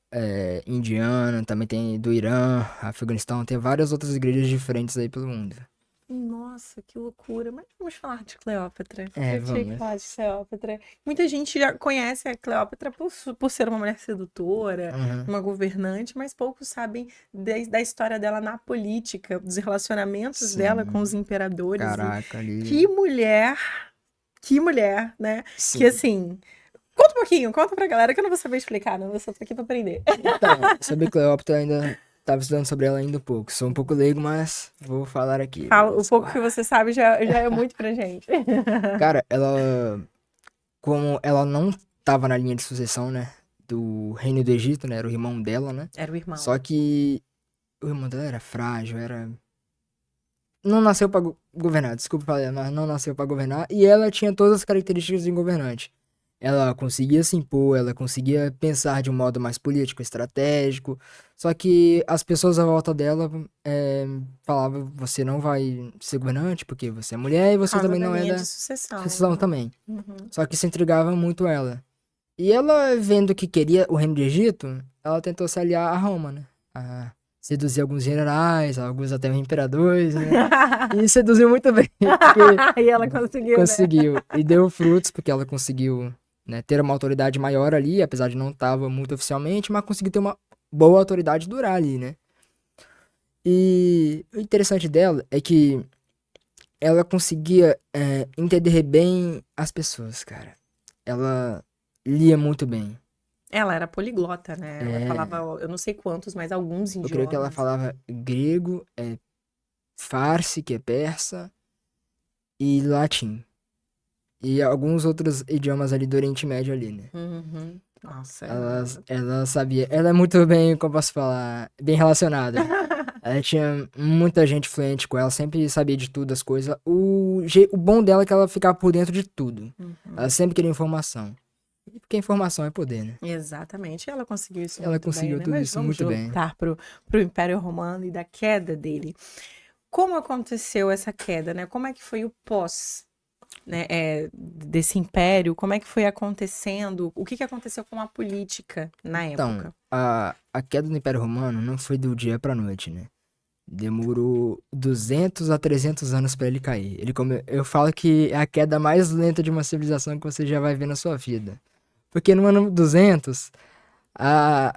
indiana, também tem do Irã, Afeganistão, tem várias outras igrejas diferentes aí pelo mundo. nossa, que loucura. Mas vamos falar de Cleópatra. Eu tinha que Vamos. falar de Cleópatra. Muita gente já conhece a Cleópatra por ser uma mulher sedutora, Uhum. uma governante, mas poucos sabem da história dela na política, dos relacionamentos dela com os Sim, imperadores. E caraca, ali. que mulher, que mulher, né? Que Sim. assim. Conta um pouquinho, conta pra galera que eu não vou saber explicar, não. Eu só tô aqui pra aprender. Então, sobre Cleópatra ainda tava estudando sobre ela ainda um pouco. Sou um pouco leigo, mas vou falar aqui, Fala, o beleza? pouco que você sabe já é muito pra gente. Cara, como ela não tava na linha de sucessão, né, do reino do Egito, né, era o irmão dela, né? Era o irmão. Só que o irmão dela era frágil, não nasceu pra governar, desculpa falar, mas não nasceu pra governar e ela tinha todas as características de um governante. Ela conseguia se impor, ela conseguia pensar de um modo mais político, estratégico. Só que as pessoas à volta dela falavam: você não vai ser governante porque você é mulher e Por você causa também da não é linha de da sucessão, sucessão né? também. Uhum. Só que isso intrigava muito ela. E ela, vendo que queria o reino de Egito, ela tentou se aliar a Roma, né? A seduzir alguns generais, alguns até imperadores, né? E seduziu muito bem, porque E ela conseguiu, né? conseguiu. E deu frutos, porque ela conseguiu, né, ter uma autoridade maior ali, apesar de não estar muito oficialmente, mas conseguiu ter uma boa autoridade durar ali, né? E o interessante dela é que ela conseguia entender bem as pessoas, cara. Ela lia muito bem. Ela era poliglota, né? Ela falava, É, eu não sei quantos, mas alguns eu creio que ela idiomas. falava grego, farsi, que é persa, e latim. E alguns outros idiomas ali do Oriente Médio ali, né? Uhum. Nossa, Ela sabia. Ela é muito bem, como posso falar, bem relacionada. Tinha muita gente fluente com ela, sempre sabia de tudo, as coisas. O bom dela é que ela ficava por dentro de tudo. Ela sempre queria informação. Porque informação é poder, né? Exatamente, ela conseguiu isso Ela muito bem, conseguiu né? tudo Mas isso vamos muito bem. voltar pro Império Romano e da queda dele. Como aconteceu essa queda, né? Como é que foi o pós, né, desse império? Como é que foi acontecendo? O que que aconteceu com a política na Então, época? a queda do Império Romano não foi do dia pra noite, né? Demorou 200 a 300 anos pra ele cair. Eu falo que é a queda mais lenta de uma civilização que você já vai ver na sua vida. Porque no ano 200,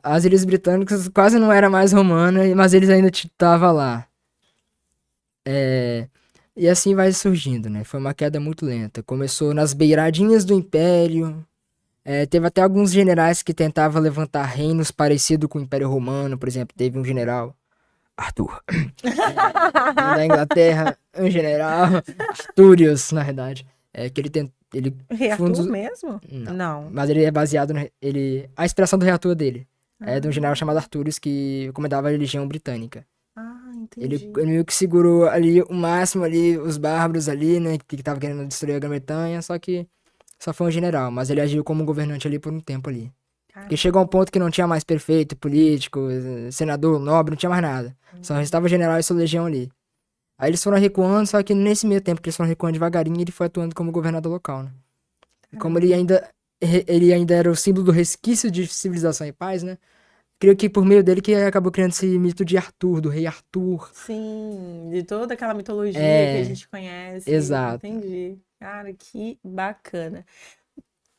as Ilhas Britânicas quase não era mais romana, mas eles ainda estavam lá. É, e assim vai surgindo, né? Foi uma queda muito lenta. Começou nas beiradinhas do Império. Teve até alguns generais que tentavam levantar reinos parecidos com o Império Romano. Por exemplo, teve um general, Arthur, da Inglaterra, um general, Artúrios, na verdade. Que ele Rei foi um Arthur dos... mesmo? Não. Não. Mas ele é baseado a inspiração do rei Arthur dele. É de um general Ah, chamado Artúrios que comandava a legião britânica. Ele entendi. meio que segurou ali o máximo ali, os bárbaros ali, né, que tava querendo destruir a Grã-Bretanha, só que só foi um general, mas ele agiu como governante ali por um tempo ali. Porque chegou a um Caramba. ponto que não tinha mais prefeito, político, senador, nobre, não tinha mais nada. Só restava general e sua legião ali. Aí eles foram recuando, só que nesse meio tempo que eles foram recuando devagarinho, ele foi atuando como governador local, né? E como Caramba. ele ainda era o símbolo do resquício de civilização e paz, né? Creio que por meio dele que acabou criando esse mito de Arthur, do rei Arthur. Sim, de toda aquela mitologia que a É, gente conhece. exato. Entendi. Cara, que bacana.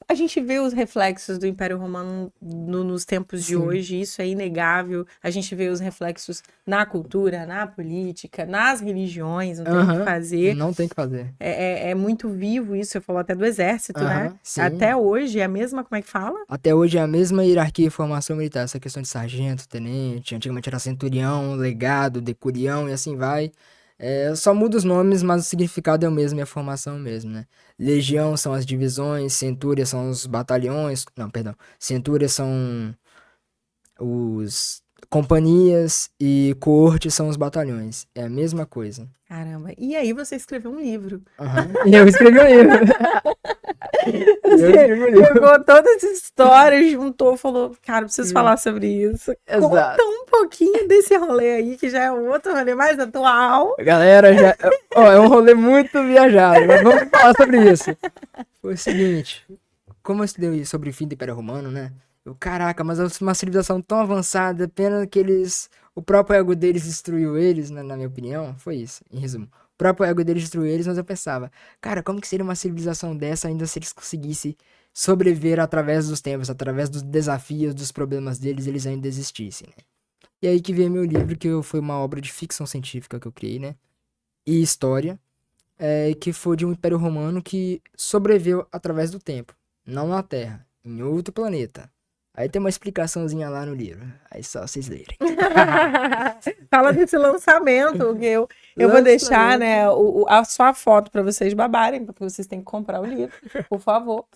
A gente vê os reflexos do Império Romano nos tempos de Sim. hoje, isso é inegável. A gente vê os reflexos na cultura, na política, nas religiões, não tem o que Aham. fazer. Não tem o que fazer. É muito vivo isso, você falou até do exército, né? Aham, sim. Até hoje é a mesma, como é que fala? Até hoje é a mesma hierarquia e formação militar. Essa questão de sargento, tenente, antigamente era centurião, legado, decurião e assim vai. Só muda os nomes, mas o significado é o mesmo e a formação é o mesmo, né? Legião são as divisões, centúria são os batalhões. Não, perdão. Centúria são os companhias e coorte são os batalhões. É a mesma coisa. Caramba. E aí você escreveu um livro. Aham. E eu escrevi um livro. Eu Você escrevi um livro. pegou todas as histórias, juntou, falou, cara, preciso Sim. falar sobre isso. Exato. Conta um pouquinho desse rolê aí, que já é um outro rolê mais atual. Galera, é um rolê muito viajado, mas vamos falar sobre isso. Foi o seguinte, como eu estudei sobre o fim do Império Romano, né? Caraca, mas é uma civilização tão avançada, pena que o próprio ego deles destruiu eles, na minha opinião, foi isso, em resumo. O próprio ego deles destruiu eles, mas eu pensava, cara, como que seria uma civilização dessa ainda se eles conseguissem sobreviver através dos tempos, através dos desafios, dos problemas deles, eles ainda existissem, né? E aí que veio meu livro, foi uma obra de ficção científica que eu criei, né? E história, que foi de um Império Romano que sobreviveu através do tempo, não na Terra, em outro planeta. Aí tem uma explicaçãozinha lá no livro, aí só vocês lerem. Fala desse lançamento, que eu vou deixar, né, só a foto para vocês babarem, porque vocês têm que comprar o livro, por favor.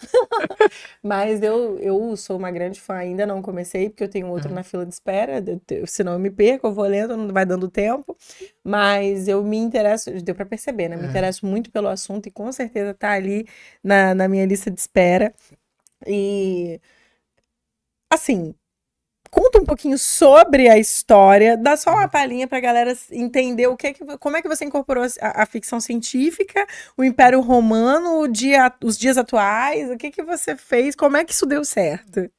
Mas eu sou uma grande fã, ainda não comecei, porque eu tenho outro na fila de espera, senão eu me perco, eu vou lendo, não vai dando tempo. Mas eu me interesso, deu para perceber, né? Me interesso muito pelo assunto e com certeza tá ali na minha lista de espera. E, assim, conta um pouquinho sobre a história, dá só uma palhinha pra galera entender como é que você incorporou a ficção científica, o Império Romano, os dias atuais, o que você fez, como é que isso deu certo?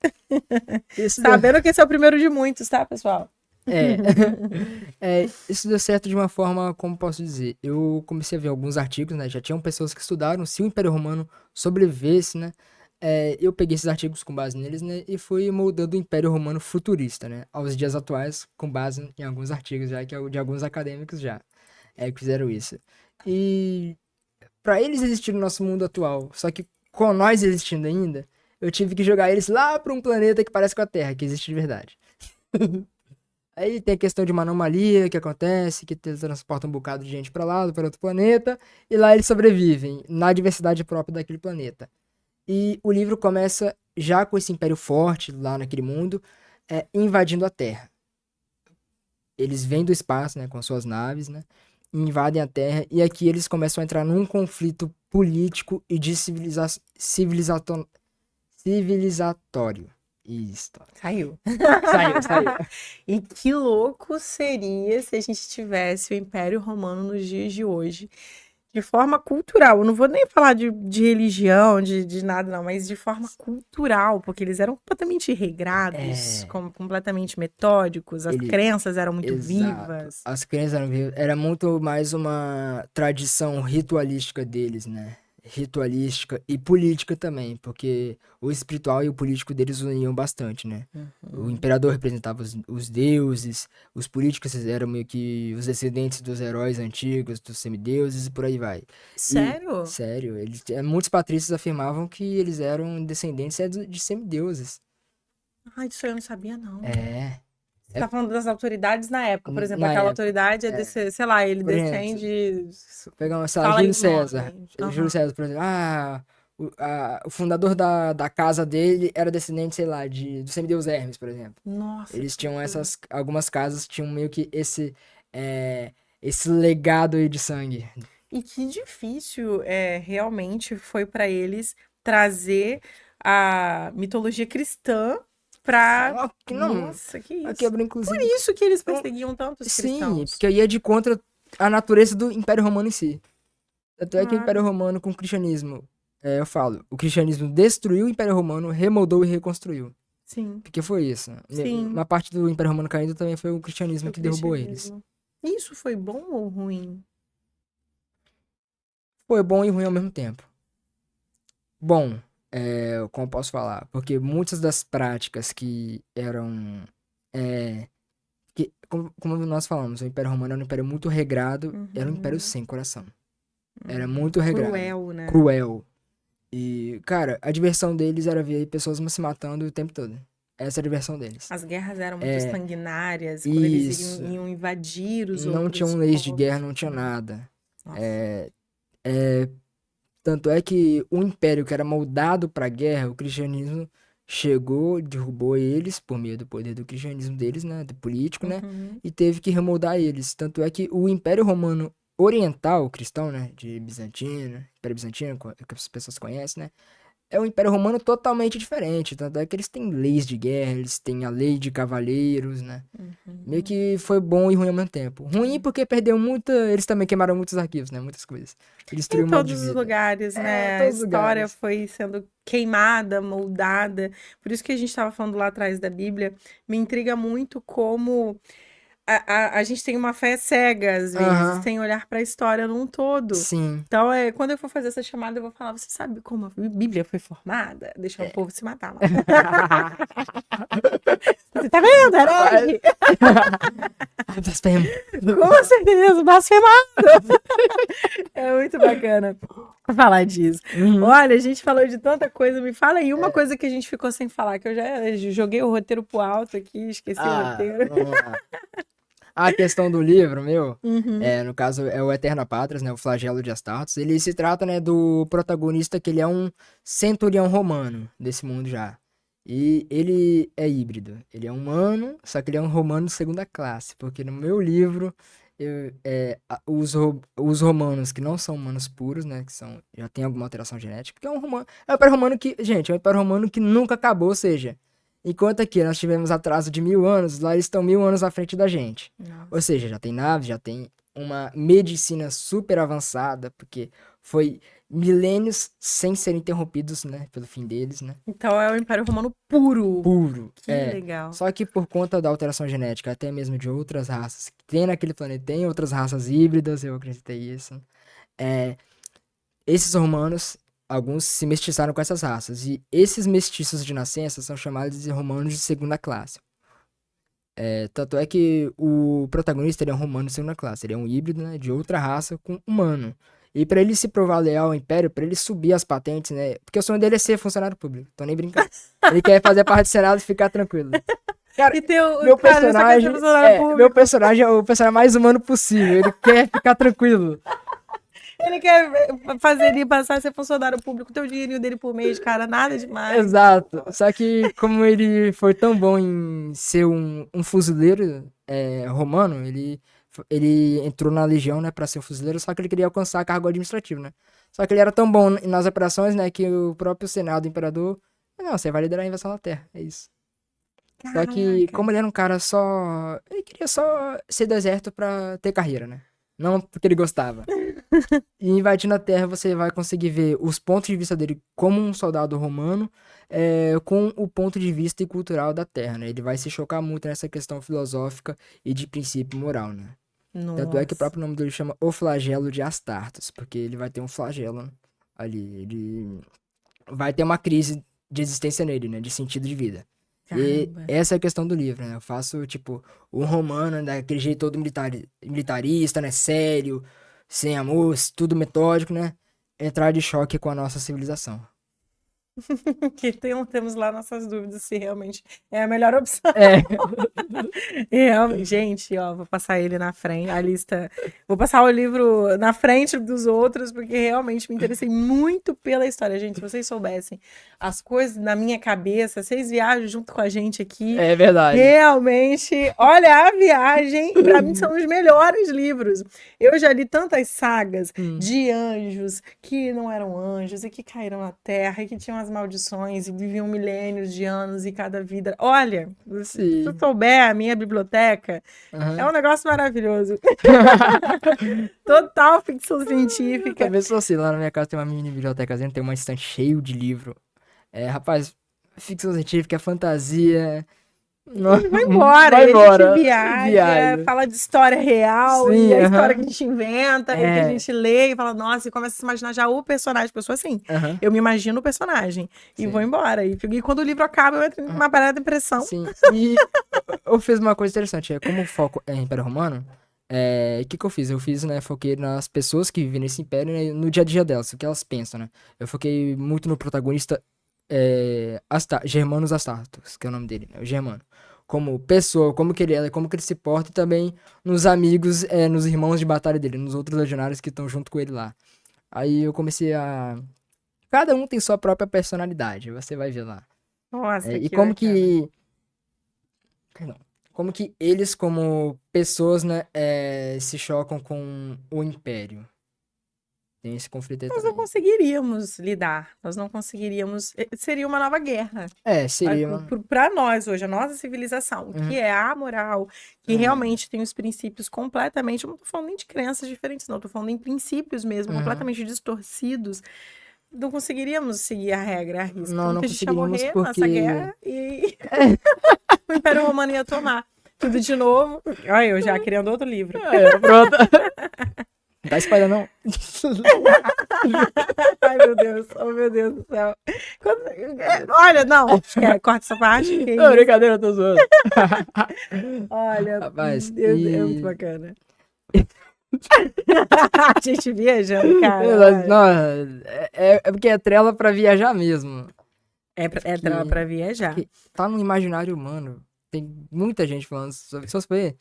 Sabendo que esse é o primeiro de muitos, tá, pessoal? É, isso deu certo de uma forma, como posso dizer, eu comecei a ver alguns artigos, né, já tinham pessoas que estudaram se o Império Romano sobrevivesse, né, eu peguei esses artigos com base neles, né, e fui moldando o Império Romano futurista, né, aos dias atuais, com base em alguns artigos já, que é de alguns acadêmicos já, que fizeram isso. E para eles existirem no nosso mundo atual, só que com nós existindo ainda, eu tive que jogar eles lá para um planeta que parece com a Terra, que existe de verdade. Aí tem a questão de uma anomalia que acontece, que transporta um bocado de gente pra lá, para outro planeta, e lá eles sobrevivem, na diversidade própria daquele planeta. E o livro começa já com esse império forte lá naquele mundo, invadindo a Terra. eles vêm do espaço, né, com suas naves, né, invadem a Terra, e aqui eles começam a entrar num conflito político e de civilizatório. Isso. Saiu. Saiu. E que louco seria se a gente tivesse o Império Romano nos dias de hoje, de forma cultural. Eu não vou nem falar de religião, de nada, não, mas de forma cultural, porque eles eram completamente regrados, É, completamente metódicos, as ele, crenças eram muito exato. vivas. As crenças eram vivas. Era muito mais uma tradição ritualística deles, né? Ritualística e política também, porque o espiritual e o político deles uniam bastante, né? O Uhum. imperador representava os deuses, os políticos eram meio que os descendentes dos heróis antigos, dos semideuses e por aí vai. E, Sério? sério, muitos patrícios afirmavam que eles eram descendentes de semideuses. Ai, disso eu não sabia, não. É, Você é tá falando das autoridades na época, por exemplo, na aquela época. autoridade é É, sei lá, ele por exemplo, descende. pegar sei lá, Fala aí Júlio o César. nome. Júlio Aham. César, por exemplo. O fundador da casa dele era descendente, sei lá, do semideus Hermes, por exemplo. Nossa, Eles que tinham loucura. algumas casas tinham meio que é, esse legado aí de sangue. E que difícil realmente foi para eles trazer a mitologia cristã para. Não, Nossa, que a isso. quebra, Por inclusive. isso que eles não- perseguiam tanto os sim, cristãos. porque ia de contra a natureza do Império Romano em si. Tanto é que o Império Claro. Romano com o cristianismo, eu falo, o cristianismo destruiu o Império Romano, remoldou e reconstruiu. Sim, Porque foi isso. sim, Uma parte do Império Romano caindo também foi o cristianismo o que derrubou eles. cristianismo. Isso foi bom ou ruim? Foi bom e ruim ao mesmo tempo. Bom, como posso falar? Porque muitas das práticas que eram. É, como nós falamos, o Império Romano era um império muito regrado, era um império Uhum, sem coração. Era muito regrado, cruel, né? cruel. E, cara, a diversão deles era ver pessoas se matando o tempo todo. Essa era a diversão deles. As guerras eram muito É, sanguinárias, quando eles isso. iam invadir os Não outros tinham leis de guerra, povos. não tinha nada. Nossa. É, Tanto é que o império que era moldado para a guerra, o cristianismo chegou, derrubou eles por meio do poder do cristianismo deles, né, do político, né, Uhum. e teve que remoldar eles. Tanto é que o Império Romano Oriental, cristão, né, de Bizantino, Império Bizantino, que as pessoas conhecem, né, é um Império Romano totalmente diferente. Tanto é que eles têm leis de guerra, eles têm a lei de cavaleiros, né. Meio Uhum. que foi bom e ruim ao mesmo tempo. Ruim porque perdeu muita. Eles também queimaram muitos arquivos, né? Muitas coisas. E Em destruiu o modo de todos os vida. lugares, né? A Todos os história lugares. foi sendo queimada, moldada. Por isso que a gente estava falando lá atrás da Bíblia. Me intriga muito como a gente tem uma fé cega, às vezes, Aham, sem olhar para a história num todo. sim. Então, quando eu for fazer essa chamada, eu vou falar: você sabe como a Bíblia foi formada? Deixar o povo se matar lá. Você tá vendo, Rapaz. herege? Blasfemo. Com certeza, blasfemado. É muito bacana falar disso. Uhum. Olha, a gente falou de tanta coisa. Me fala aí uma coisa que a gente ficou sem falar, que eu já joguei o roteiro pro alto aqui, esqueci o roteiro. Vamos lá. A questão do livro, meu, Uhum. no caso é o Eterna Patras, né, o Flagelo de Astartes. Ele se trata, né, do protagonista que ele é um centurião romano desse mundo já. E ele é híbrido. Ele é humano, só que ele é um romano de segunda classe, porque no meu livro os romanos que não são humanos puros, né, que já tem alguma alteração genética, porque é um império romano que, gente, é um império romano que nunca acabou, ou seja, enquanto aqui nós tivemos atraso de 1000 anos, lá eles estão 1000 anos à frente da gente. Ou Nossa. seja, já tem naves, já tem uma medicina super avançada, porque foi milênios sem serem interrompidos, né, pelo fim deles, né? Então é o Império Romano puro. Puro, Que legal. Só que por conta da alteração genética, até mesmo de outras raças que tem naquele planeta, tem outras raças híbridas, eu acreditei isso. É, esses romanos, alguns se mestiçaram com essas raças, e esses mestiços de nascença são chamados de romanos de segunda classe. Tanto é que o protagonista ele é um romano de segunda classe, ele é um híbrido, né, de outra raça com humano. E pra ele se provar leal ao Império, pra ele subir as patentes, né? Porque o sonho dele é ser funcionário público, tô nem brincando. Ele quer fazer parte do Senado e ficar tranquilo. Cara, E tem o meu cara, só quer ser personagem funcionário meu público. personagem é o personagem mais humano possível. Ele quer ficar tranquilo. Ele quer fazer ele passar a ser funcionário público, ter o dinheirinho dele por mês, cara, nada demais. Exato. Só que como ele foi tão bom em ser um fuzileiro romano, ele entrou na legião, né, pra ser um fuzileiro, só que ele queria alcançar cargo administrativo, né? Só que ele era tão bom nas operações, né, que o próprio Senado, o imperador, não, você vai liderar a invasão da Terra, é isso. Só que, Caraca. como ele era um cara só. Ele queria só ser do exército pra ter carreira, né? Não porque ele gostava. E invadindo a Terra, você vai conseguir ver os pontos de vista dele como um soldado romano, com o ponto de vista e cultural da Terra, né? Ele vai se chocar muito nessa questão filosófica e de princípio moral, né? Tanto é que o Nossa. próprio nome dele chama O Flagelo de Astartes, porque ele vai ter um flagelo ali. Ele vai ter uma crise de existência nele, né? De sentido de vida. E Caramba. essa é a questão do livro, né? Eu faço, tipo, o romano daquele jeito todo militarista, né? Sério, sem amor, tudo metódico, né? Entrar de choque com a nossa civilização. Temos lá nossas dúvidas se realmente é a melhor opção. É, Gente, ó, vou passar ele na frente, a lista. Vou passar o livro na frente dos outros, porque realmente me interessei muito pela história. Gente, se vocês soubessem as coisas na minha cabeça, vocês viajam junto com a gente aqui. é verdade. Realmente, olha, a viagem, para mim, são os melhores livros. Eu já li tantas sagas de anjos que não eram anjos e que caíram na terra e que tinham as maldições e viviam milênios de anos e cada vida. Olha, se tu Sim. souber a minha biblioteca, é Aham. um negócio maravilhoso. Total ficção científica. Talvez fosse lá na minha casa tem uma mini bibliotecazinha, tem uma estante cheio de livro. Rapaz, ficção científica, fantasia. E vai embora, Vai e a embora. gente viaja, fala de história real, Sim, e a história aham. que a gente inventa, e que a gente lê e fala, nossa, e começa a se imaginar já o personagem. Porque eu sou assim, Aham. eu me imagino o personagem e vou Sim. embora. E quando o livro acaba, eu entro numa parada de depressão. Sim. E eu fiz uma coisa interessante, como o foco é Império Romano, o que que eu fiz? Eu fiz, né, foquei nas pessoas que vivem nesse império, né, no dia a dia delas, o que elas pensam, né? Eu foquei muito no protagonista Germanos Astartos, que é o nome dele, né, o Germano. Como pessoa, como que ele é, como que ele se porta, e também nos amigos, nos irmãos de batalha dele, nos outros legionários que estão junto com ele lá. Aí eu comecei a... Cada um tem sua própria personalidade, você vai ver lá. Nossa, E que bacana. perdão, como que eles, como pessoas, né, se chocam com o Império. Tem esse conflito aí Nós não também. conseguiríamos lidar, nós não conseguiríamos. Seria uma nova guerra. Seria uma... Para nós hoje, a nossa civilização, que Uhum, é amoral, que uhum, realmente tem os princípios completamente, eu não estou falando nem de crenças diferentes, não, estou falando em princípios mesmo, uhum. completamente distorcidos, não conseguiríamos seguir a regra, a risca. Não Muita gente ia conseguiríamos morrer nessa porque... guerra e o Império Romano ia tomar tudo de novo. Olha, eu já criando outro livro. Pronto. Não dá spoiler, não. Ai, meu Deus, oh meu Deus do céu. Olha, não, corta essa parte. Que Não, isso. brincadeira, eu tô zoando. Olha, Rapaz, é muito bacana. A gente viajando, cara. Olha. Não, é porque é trela pra viajar mesmo. É trela pra viajar. Porque tá no imaginário humano. Tem muita gente falando sobre. Se você ver,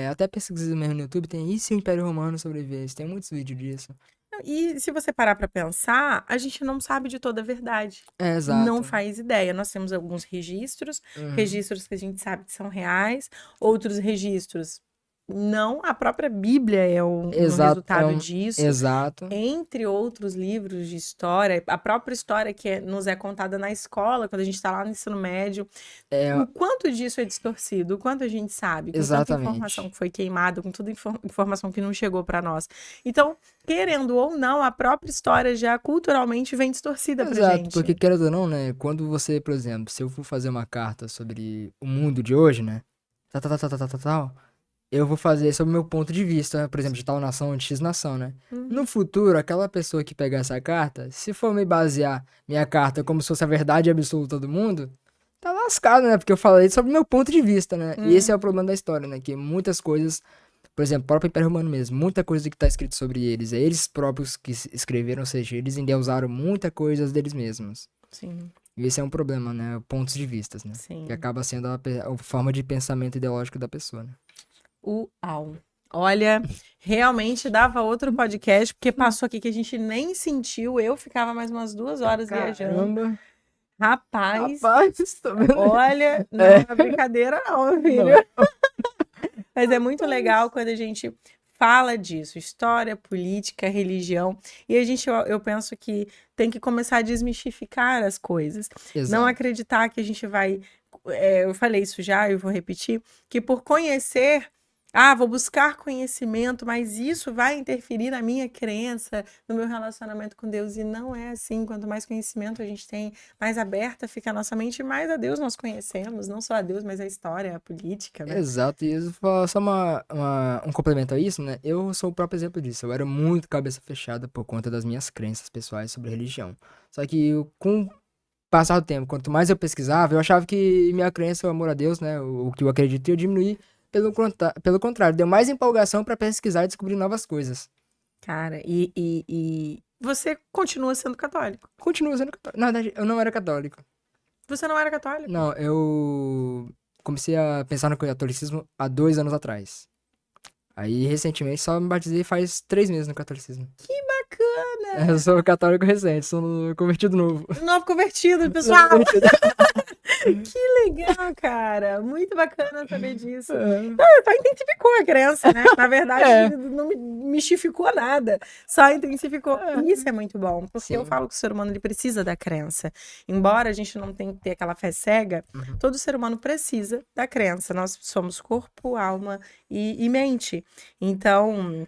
até pesquisa mesmo no YouTube, tem e se o Império Romano sobrevivesse? Tem muitos vídeos disso. E se você parar pra pensar, a gente não sabe de toda a verdade. Não Exato. faz ideia. Nós temos alguns registros, Uhum. registros que a gente sabe que são reais, outros registros não. A própria Bíblia é um Exato, resultado disso. exato. Entre outros livros de história, a própria história que nos é contada na escola, quando a gente está lá no ensino médio, É, o quanto disso é distorcido, o quanto a gente sabe, com tanta informação exatamente. que foi queimada, com toda informação que não chegou para nós. Então, querendo ou não, a própria história já culturalmente vem distorcida pra Exato, porque gente. querendo ou não, né? Quando você, por exemplo, se eu for fazer uma carta sobre o mundo de hoje, né? Tal, eu vou fazer sobre o meu ponto de vista, por exemplo, de tal nação ou de X nação, né? Uhum. No futuro, aquela pessoa que pegar essa carta, se for me basear minha carta como se fosse a verdade absoluta do mundo, tá lascado, né? Porque eu falei sobre o meu ponto de vista, né? E esse é o Uhum. problema da história, né? Que muitas coisas, por exemplo, o próprio Império Romano mesmo, muita coisa que tá escrito sobre eles, é eles próprios que escreveram, ou seja, eles endeusaram muita coisa deles mesmos. Sim, E esse é um problema, né? Pontos de vistas, né? Que sim. acaba sendo a forma de pensamento ideológico da pessoa, né? Uau. Olha, realmente dava outro podcast, porque passou aqui que a gente nem sentiu. Eu ficava mais umas 2 horas viajando. Caramba. Rapaz, Rapaz, tô vendo. olha, não é brincadeira não, meu filho. Não. Mas é muito legal quando a gente fala disso, história, política, religião, e a gente, eu penso que tem que começar a desmistificar as coisas. Não Exato. acreditar que a gente vai, eu falei isso já, eu vou repetir, que por conhecer, vou buscar conhecimento, mas isso vai interferir na minha crença, no meu relacionamento com Deus, e não é assim. Quanto mais conhecimento a gente tem, mais aberta fica a nossa mente, e mais a Deus nós conhecemos, não só a Deus, mas a história, a política, né? Exato, e só um complemento a isso, né? Eu sou o próprio exemplo disso. Eu era muito cabeça fechada por conta das minhas crenças pessoais sobre religião. Só que com o passar do tempo, quanto mais eu pesquisava, eu achava que minha crença, o amor a Deus, né? O que eu acredito ia diminuir. Pelo contrário, deu mais empolgação pra pesquisar e descobrir novas coisas. Cara, e você continua sendo católico. Continuo sendo católico. Na verdade, eu não era católico. Você não era católico? Não, eu comecei a pensar no catolicismo há 2 anos atrás. Aí, recentemente, só me batizei faz 3 meses no catolicismo. Bacana! Eu sou católico recente, sou convertido novo. Novo convertido, pessoal! Novo convertido. Que legal, cara! Muito bacana saber disso. É. Só intensificou a crença, né? Na verdade, É. não mistificou nada. Só intensificou. E isso é muito bom, porque eu Sim. falo que o ser humano ele precisa da crença. Embora a gente não tenha que ter aquela fé cega, Uhum. todo ser humano precisa da crença. Nós somos corpo, alma e mente. Então,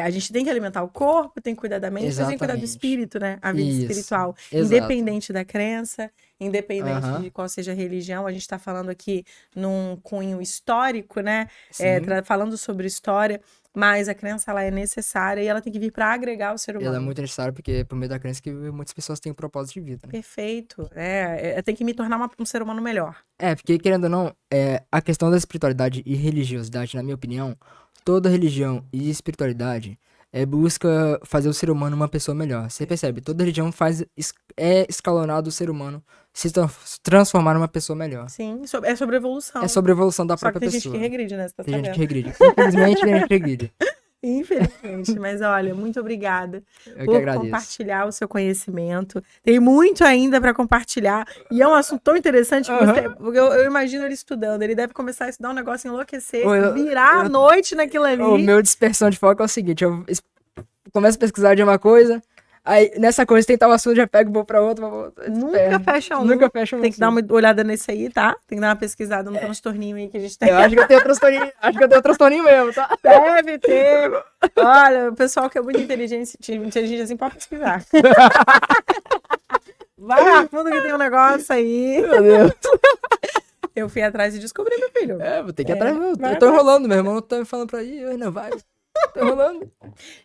a gente tem que alimentar o corpo, tem que cuidar da mente, mas tem que cuidar do Exatamente. espírito, né? A vida Isso, espiritual. exato. Independente da crença, independente Aham. de qual seja a religião, a gente está falando aqui num cunho histórico, né? Sim, Falando sobre história, mas a crença ela é necessária e ela tem que vir para agregar o ser ela é humano. muito necessária porque é por meio da crença que muitas pessoas têm um propósito de vida, né? Perfeito. Tem que me tornar um ser humano melhor. Porque querendo ou não, a questão da espiritualidade e religiosidade, na minha opinião, toda religião e espiritualidade busca fazer o ser humano uma pessoa melhor. Você percebe? Toda religião é escalonado o ser humano se transformar numa pessoa melhor. Sim, é sobre evolução. É sobre a evolução da Só que própria tem gente pessoa. que regride, né? Você tá Tem gente sabendo? que regride. Infelizmente, tem gente que regride. Infelizmente, mas olha, muito obrigada Eu que por agradeço. compartilhar o seu conhecimento. Tem muito ainda para compartilhar e é um assunto tão interessante que porque eu imagino ele estudando. Ele deve começar a estudar um negócio, enlouquecer, virar a noite naquilo ali. O meu dispersão de foco é o seguinte, eu começo a pesquisar de uma coisa, aí nessa coisa tentar o assunto, já pego, vou pra outra, Nunca fecha um. Nunca fecha um. Tem que dar uma olhada nesse aí, tá? Tem que dar uma pesquisada no transtorninho aí que a gente tem. Eu acho que eu tenho transtorninho mesmo, tá? Deve ter. Olha, o pessoal que é muito inteligente assim, pode pesquisar. Vai a fundo que tem um negócio aí. Meu Deus. Eu fui atrás e descobri, meu filho. Vou ter que ir atrás, eu vai tô enrolando, meu irmão tá me falando pra ir, eu não vai. Tô enrolando.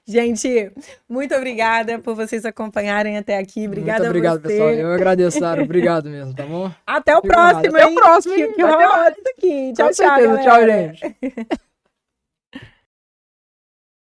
Gente, muito obrigada por vocês acompanharem até aqui. Obrigada Muito obrigado, a você. pessoal. Eu agradeço, Sara. Obrigado mesmo, tá bom? Até o Fico honrado. próximo, Até hein? o próximo, hein? Que Vai ter rola mais. isso aqui. Com Tchau, tchau, certeza. galera. Tchau, gente.